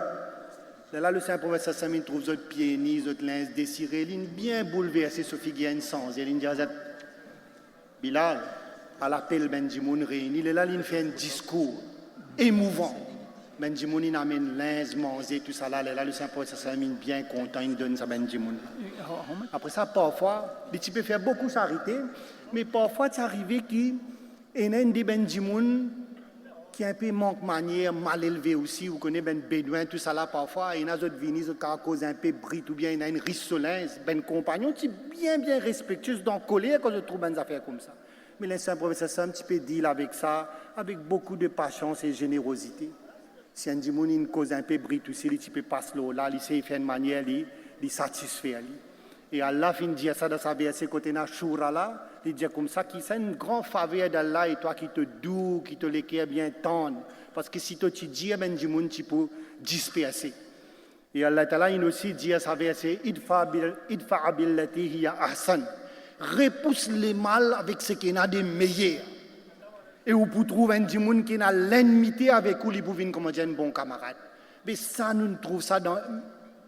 Là, le Saint-Prophète Sassam trouve votre pieds nus, votre linge désiré, il est bien bouleversé, Sophie Guéhen sans. Il dit à Bilal, à l'appel Benjimoun réuni, là, il fait un discours émouvant. Benjimoun, il amène linge, manger, tout ça là. Là, le Saint-Prophète Sassam est bien content, il donne ça à Benjimoun. Après ça, parfois, tu peux faire beaucoup charité, mais parfois, c'est arrivé qu'il y a un des Benjimoun qui un peu manque manière, mal élevé aussi, vous connaissez ben bédouin, tout ça là parfois, et il y a d'autres vignes, qui cause un peu brite ou bien il y a une rissolin, ben compagnon qui bien respectueux, dans colère quand je trouve des affaires comme ça. Mais le Saint-Prophète un petit peu deal avec ça, avec beaucoup de patience et générosité. Si un dimoun cause un peu brite aussi, il peut passer là, il sait faire une manière, il satisfait. Et Allah finit dire ça dans sa verset côté Nashura là, il dit comme ça, qui c'est une grande faveur d'Allah et toi qui te doux, qui te l'équerre bien tendre. Parce que si toi tu dis, ben du monde tu peux disperser. Et Allah Ta'ala il aussi dit à sa verset, idfa billati hiya ahsan. Repousse les mal avec ce qu'il y a de meilleur. Et vous pouvez trouver un djimoun qui a l'ennemité avec vous, il peut venir comme un bon camarade. Mais ça, nous trouvons ça dans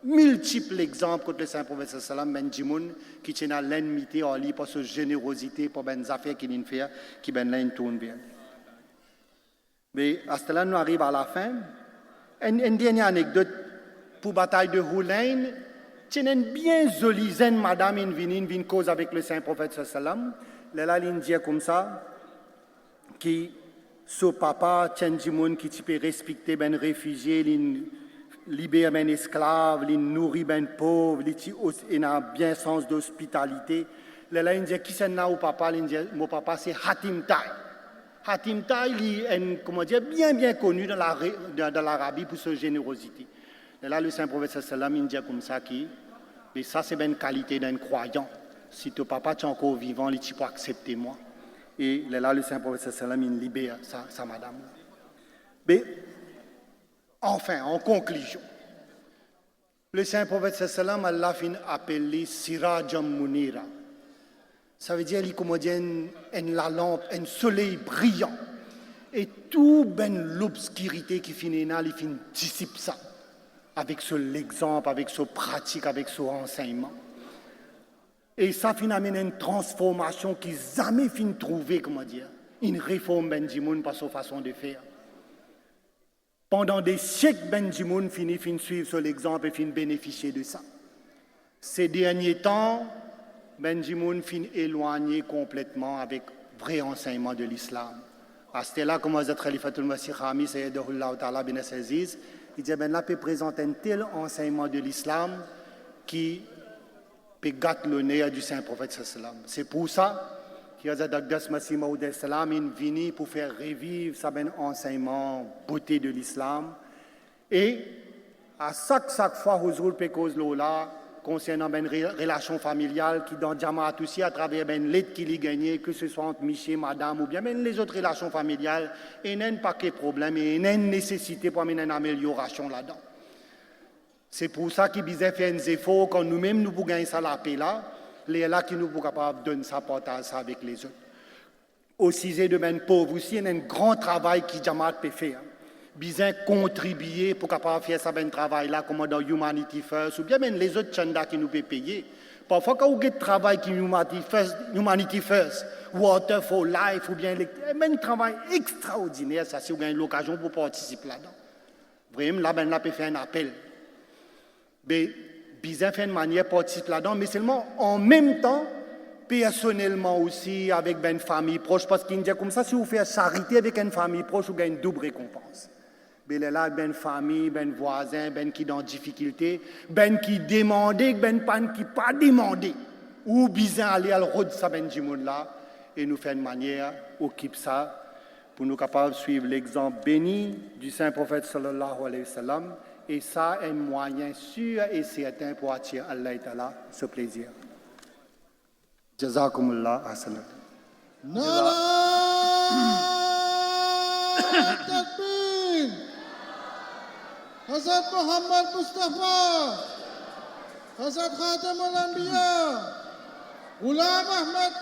multiples exemples contre le Saint-Prophète sallam, ben djimoun qui tient l'ennemité en lui pour sa générosité, pour ben affaires qu'il fait, qui ben là tourne bien. Mais à ce là, nous arrivons à la fin. Une dernière anecdote pour la bataille de Hunayn. C'est une bien jolie zen madame qui vient cause avec le Saint-Prophète sallam. Là, il dit comme ça, qui son papa, Tchendjimoun, qui peut respecter ben réfugié, libère ben esclave, nourrit ben pauvre, il a bien sens d'hospitalité. Là, il dit qui c'est là au papa, il dit mon papa c'est Hatim Tai. Hatim Tai, il est comment dire bien connu dans l'Arabie pour sa générosité. Là, le Saint-Prophète sallam il dit comme ça qui, et ça c'est ben qualité d'un croyant. Si ton papa est encore vivant, il peut accepter moi. Et là, le Saint-Prophète sallam il libère sa madame. Mais enfin, en conclusion, le Saint-Prophète sallam Allah fin appelé Sirajam Munira. Ça veut dire qu'il la lampe, un soleil brillant. Et tout ben l'obscurité qui finit là, il fin dissipe ça. Avec l'exemple, avec son pratique, avec son enseignement. Et ça fin amène une transformation qui jamais fin trouver, une réforme ben djimoun par sa façon de faire. Pendant des siècles, ben djimoun finit suivre sur l'exemple et fin bénéficier de ça. Ces derniers temps, ben djimoun fin éloigné complètement avec vrai enseignement de l'islam. À ce là, comme Hazrat Khalifatul Masih Khami, Sayyidahullah Ta'ala bin Aziz, il dit ben là peut présenter un tel enseignement de l'islam qui peut gâter l'honneur du Saint-Prophète sallam. C'est pour ça que Hazrat Aqdas Masih Maud sallam est venu pour faire revivre ça ben enseignement beauté de l'islam. Et à chaque fois Huzur peut cause là concernant ben relation familiale qui dans Jamaat aussi à travers ben l'aide qu'il y gagne, que ce soit entre monsieur, madame ou bien même les autres relations familiales, il n'y a pas de problème et il y a une nécessité pour amener une amélioration là-dedans. C'est pour ça qu'il disait faire un effort quand nous-mêmes nous pouvons gagner ça la paix là, les là qui nous pouvons capable donner ça partage ça avec les autres. Au sujet de ben pauvres aussi, il y a un grand travail qui Jamaat peut faire. Bien contribuer pour capable faire ça ben travail là comme dans Humanity First ou bien même les autres chandas qui nous peuvent payer. Parfois quand vous avez travail qui Humanity First, Water for Life ou bien un travail extraordinaire ça si vous avez l'occasion pour participer là-dedans. Vraiment là ben là peut faire un appel. Mais bien faire une manière participer là-dedans mais seulement en même temps personnellement aussi avec ben famille proche parce qu'il dit comme ça si vous faites charité avec une famille proche vous gagnez une double récompense. Ben là, ben famille, ben voisin, ben qui dans difficulté, ben qui demandé, ben pan qui pas demandé. Ou bien aller à l'road ça ben djimoun là et nous faire une manière occupe ça pour nous capables de suivre l'exemple béni du Saint-Prophète sallallahu alayhi wa sallam Et ça est un moyen sûr et certain pour attirer Allah Ta'ala ce plaisir. Jazakumullah ahsanat. نعرہ تکبیر حضرت محمد مصطفیٰ حضرت خاتم الانبیاء غلام احمد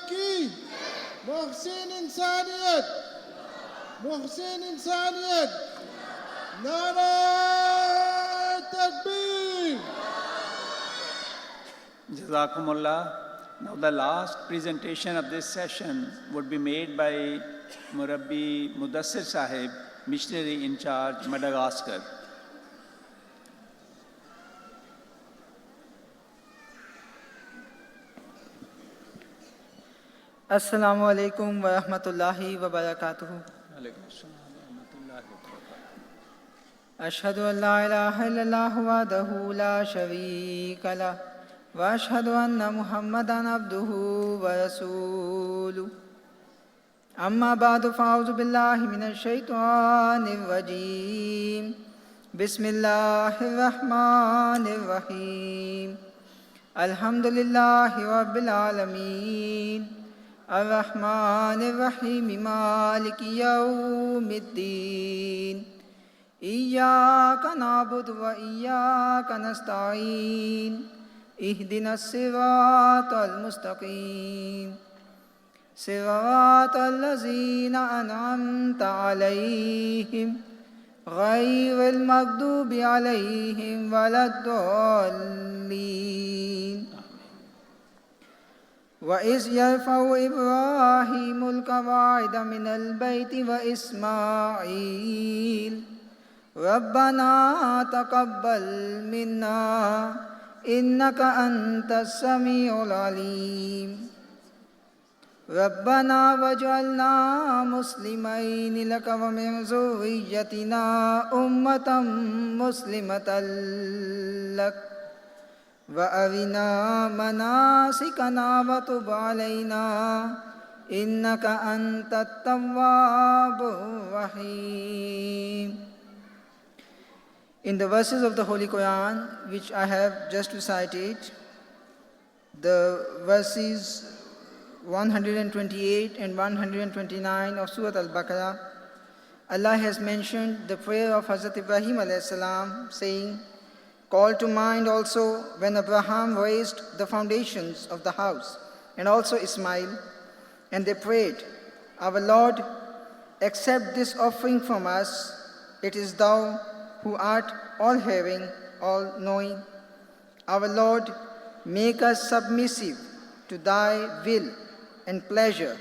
کی محسن انسانیت نعرہ تکبیر. Jazakumullah. Now the last presentation of this session would be made by Murabbi Mudassir Sahib, missionary in charge, Madagascar. Assalamu alaikum wa rahmatullahi wa barakatuhu. Ashhadu an la ilaha illallah wahdahu la sharika lah wa ashhadu anna Muhammadan abduhu wa rasuluh. Amma ba'du fa'udhu billahi minash shaitanir rajim. Bismillahir rahmanir rahim. Alhamdulillahi rabbil alameen. الرحمن الرحيم مالك يوم الدين إياك نعبد وإياك نستعين اهدنا الصراط المستقيم صراط الذين أنعمت عليهم غير المغضوب عليهم ولا الضالين. وَإِذْ يَرْفَعُ إِبْرَاهِيمُ الْقَوَاعِدَ مِنَ الْبَيْتِ وَإِسْمَاعِيلُ رَبَّنَا تَقَبَّلْ مِنَّا إِنَّكَ أَنْتَ السَّمِيعُ الْعَلِيمُ رَبَّنَا وَاجْعَلْنَا مُسْلِمَيْنِ لَكَ وَمِنْ ذُرِّيَّتِنَا أُمَّةً مُسْلِمَةً لَكَ وَأَرِنَا مَنَاسِكَنَا وَتُبْ عَلَيْنَا إِنَّكَ أَنْتَ التَّوَّابُ الرَّحِيمُ. In the verses of the Holy Quran, which I have just recited, the verses 128 and 129 of Surah Al-Baqarah, Allah has mentioned the prayer of Hazrat Ibrahim alayhi salam, saying, "Call to mind also when Abraham raised the foundations of the house, and also Ismail, and they prayed, 'Our Lord, accept this offering from us. It is Thou who art all-hearing, all-knowing. Our Lord, make us submissive to Thy will and pleasure,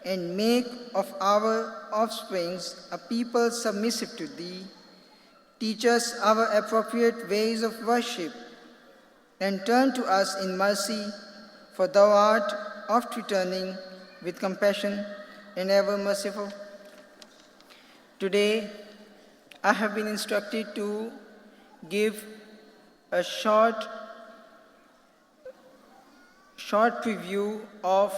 and make of our offsprings a people submissive to Thee. Teach us our appropriate ways of worship, and turn to us in mercy, for Thou art oft returning with compassion and ever merciful." Today, I have been instructed to give a short preview of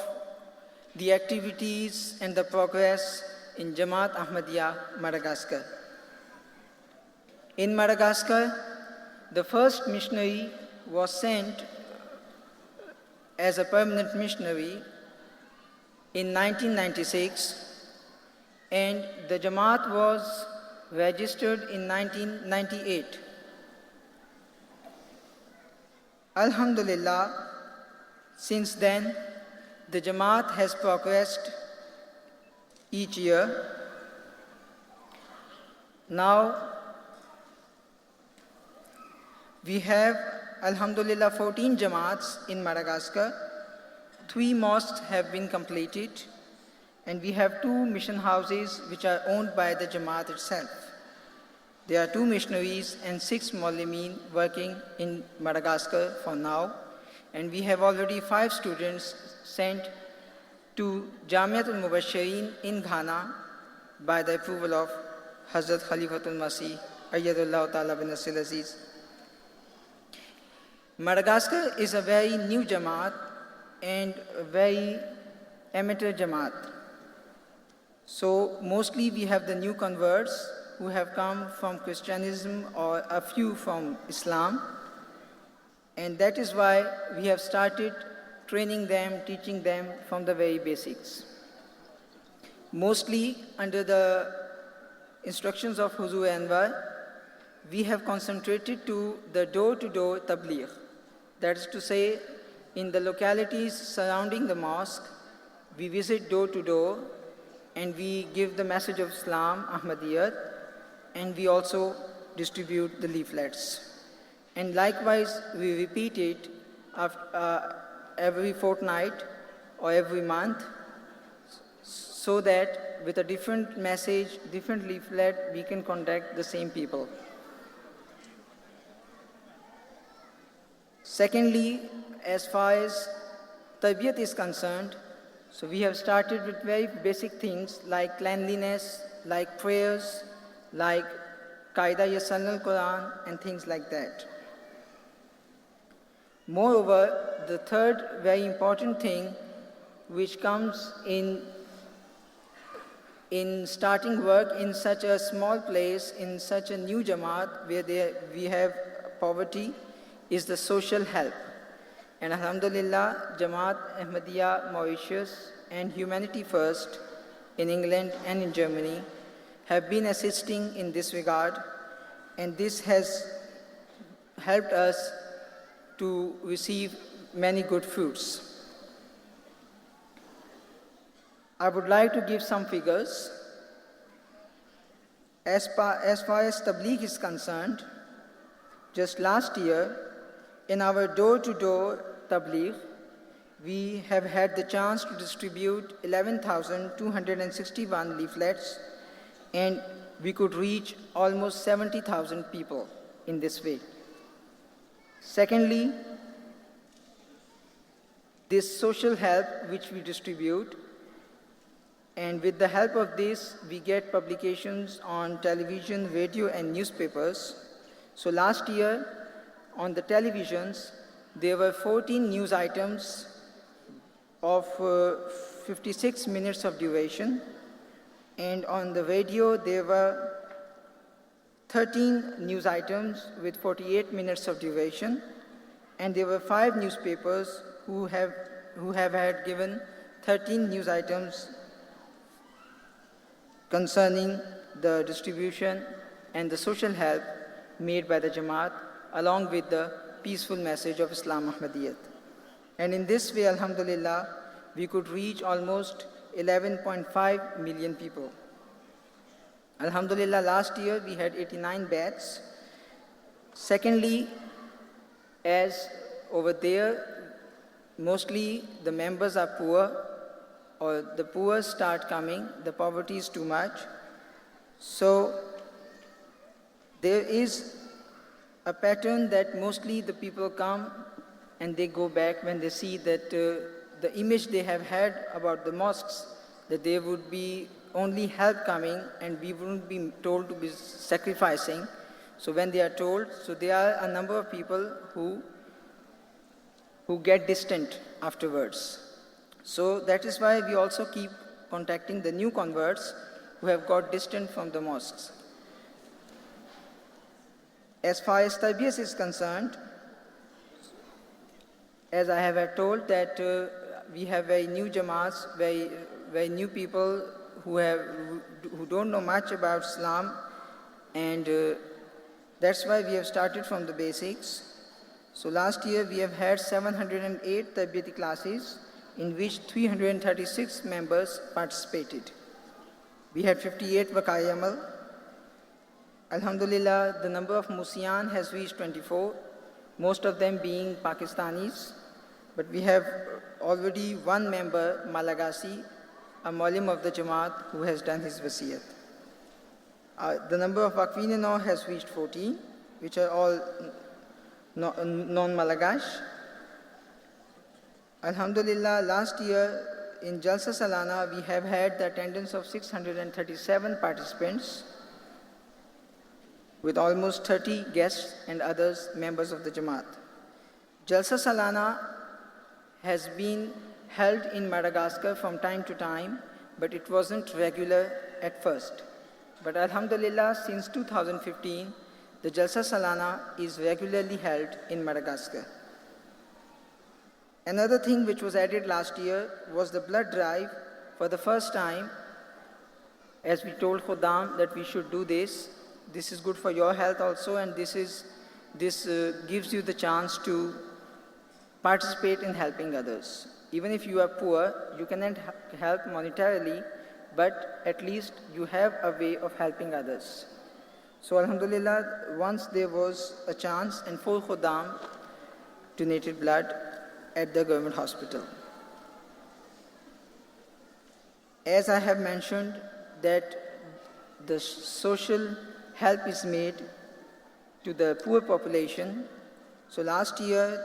the activities and the progress in Jamaat Ahmadiyya, Madagascar. In Madagascar, the first missionary was sent as a permanent missionary in 1996, and the Jamaat was registered in 1998. Alhamdulillah, since then, the Jamaat has progressed each year. Now, we have, Alhamdulillah, 14 Jamaats in Madagascar. 3 mosques have been completed, and we have 2 mission houses which are owned by the Jamaat itself. There are 2 missionaries and 6 Maulimin working in Madagascar for now, and we have already 5 students sent to Jamiatul Mubashirin in Ghana by the approval of Hazrat Khalifatul Masih, Ayyadullah Ta'ala bin Nasir Aziz. Madagascar is a very new Jamaat and a very amateur Jamaat. So mostly we have the new converts who have come from Christianism or a few from Islam. And that is why we have started training them, teaching them from the very basics. Mostly under the instructions of Huzur Anwar, we have concentrated to the door-to-door tabligh. That is to say, in the localities surrounding the mosque, we visit door to door and we give the message of Islam, Ahmadiyyat, and we also distribute the leaflets. And likewise, we repeat it after, every fortnight or every month, so that with a different message, different leaflet, we can contact the same people. Secondly, as far as Tarbiyat is concerned, so we have started with very basic things like cleanliness, like prayers, like Qaida Yasan al-Quran, and things like that. Moreover, the third very important thing which comes in starting work in such a small place, in such a new Jamaat where we have poverty, is the social help. And Alhamdulillah, Jamaat Ahmadiyya Mauritius and Humanity First in England and in Germany have been assisting in this regard, and this has helped us to receive many good fruits. I would like to give some figures. As far as Tabligh is concerned, just last year, in our door-to-door Tabligh, we have had the chance to distribute 11,261 leaflets, and we could reach almost 70,000 people in this way. Secondly, this social help which we distribute, and with the help of this, we get publications on television, radio, and newspapers. So last year, on the televisions, there were 14 news items of 56 minutes of duration, and on the radio, there were 13 news items with 48 minutes of duration, and there were 5 newspapers who have had given 13 news items concerning the distribution and the social help made by the Jamaat, along with the peaceful message of Islam Ahmadiyyat. And in this way, Alhamdulillah, we could reach almost 11.5 million people. Alhamdulillah, last year we had 89 batches. Secondly, as over there, mostly the members are poor, or the poor start coming, the poverty is too much. So there is a pattern that mostly the people come and they go back when they see that the image they have had about the mosques, that there would be only help coming and we wouldn't be told to be sacrificing. So when they are told, so there are a number of people who get distant afterwards. So that is why we also keep contacting the new converts who have got distant from the mosques. As far as Tarbiyat is concerned, as I have told that we have very new Jamaats, very new people who don't know much about Islam, and that's why we have started from the basics. So last year we have had 708 Tarbiyati classes, in which 336 members participated. We had 58 Waqai Amal. Alhamdulillah, the number of Musiyan has reached 24, most of them being Pakistanis. But we have already one member, Malagasy, a Maulim of the Jamaat, who has done his wasiyat. The number of Waqfin has reached 14, which are all non-Malagash. Alhamdulillah, last year in Jalsa Salana, we have had the attendance of 637 participants, with almost 30 guests and others members of the Jamaat. Jalsa Salana has been held in Madagascar from time to time, but it wasn't regular at first. But Alhamdulillah, since 2015, the Jalsa Salana is regularly held in Madagascar. Another thing which was added last year was the blood drive. For the first time, as we told Khuddam that we should do this. This is good for your health also, and this gives you the chance to participate in helping others. Even if you are poor, you cannot help monetarily, but at least you have a way of helping others. So Alhamdulillah, once there was a chance and 4 Khuddam donated blood at the government hospital. As I have mentioned, that the social help is made to the poor population. So last year,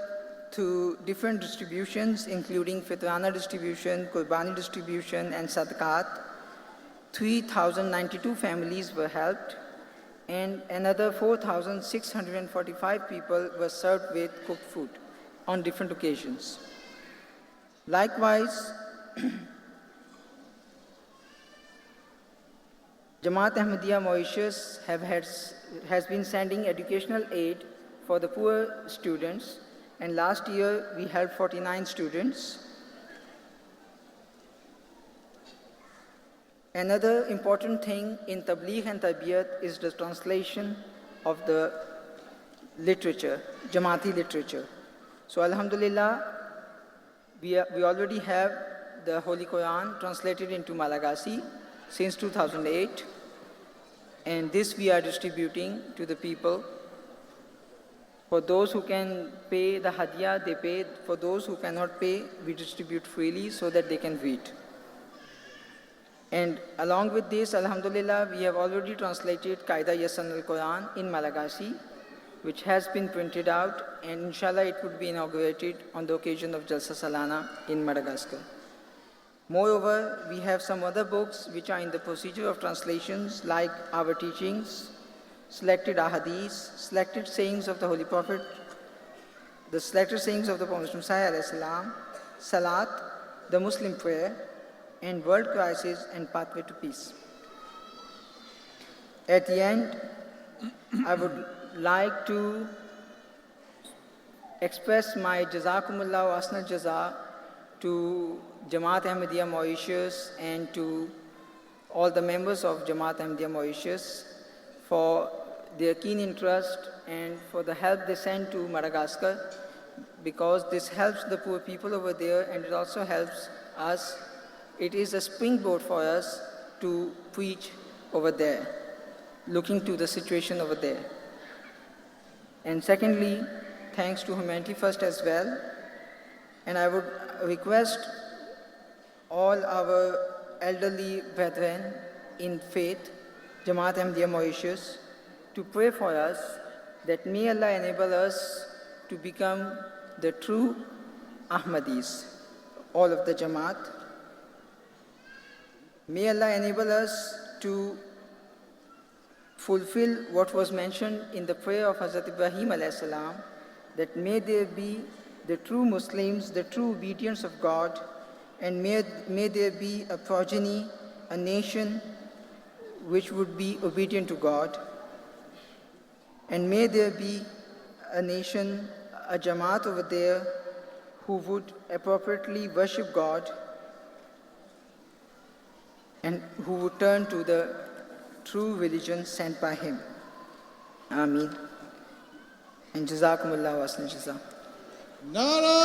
through different distributions, including Fitrana distribution, Qurbani distribution, and Sadaqat, 3,092 families were helped, and another 4,645 people were served with cooked food on different occasions. Likewise, Jamaat Ahmadiyya Mauritius has been sending educational aid for the poor students, and last year we helped 49 students. Another important thing in Tabligh and Tarbiyat is the translation of the literature, Jamaati literature. So Alhamdulillah, we already have the Holy Quran translated into Malagasy since 2008, and this we are distributing to the people. For those who can pay the hadiyah, they pay. For those who cannot pay, we distribute freely so that they can read. And along with this, Alhamdulillah, we have already translated Qaida Yasan al-Quran in Malagasy, which has been printed out, and inshallah it would be inaugurated on the occasion of Jalsa Salana in Madagascar. Moreover, we have some other books which are in the procedure of translations, like our teachings, selected ahadith, selected sayings of the Holy Prophet, the selected sayings of the Prophet Messiah, Salat, the Muslim prayer, and world crisis and pathway to peace. At the end, I would like to express my Jazakumullah wa Asnal Jaza to Jamaat Ahmadiyya Mauritius and to all the members of Jamaat Ahmadiyya Mauritius for their keen interest and for the help they send to Madagascar, because this helps the poor people over there and it also helps us. It is a springboard for us to preach over there, looking to the situation over there. And secondly, thanks to Humanity First as well. And I would request all our elderly brethren in faith, Jamaat Ahmadiyya Mauritius, to pray for us that may Allah enable us to become the true Ahmadis, all of the Jamaat. May Allah enable us to fulfill what was mentioned in the prayer of Hazrat Ibrahim alayhi salam, that may there be the true Muslims, the true obedience of God, and may there be a progeny, a nation which would be obedient to God. And may there be a nation, a Jamaat over there, who would appropriately worship God and who would turn to the true religion sent by Him. Ameen. And Jazakumullah wa Asnal Jaza. Nara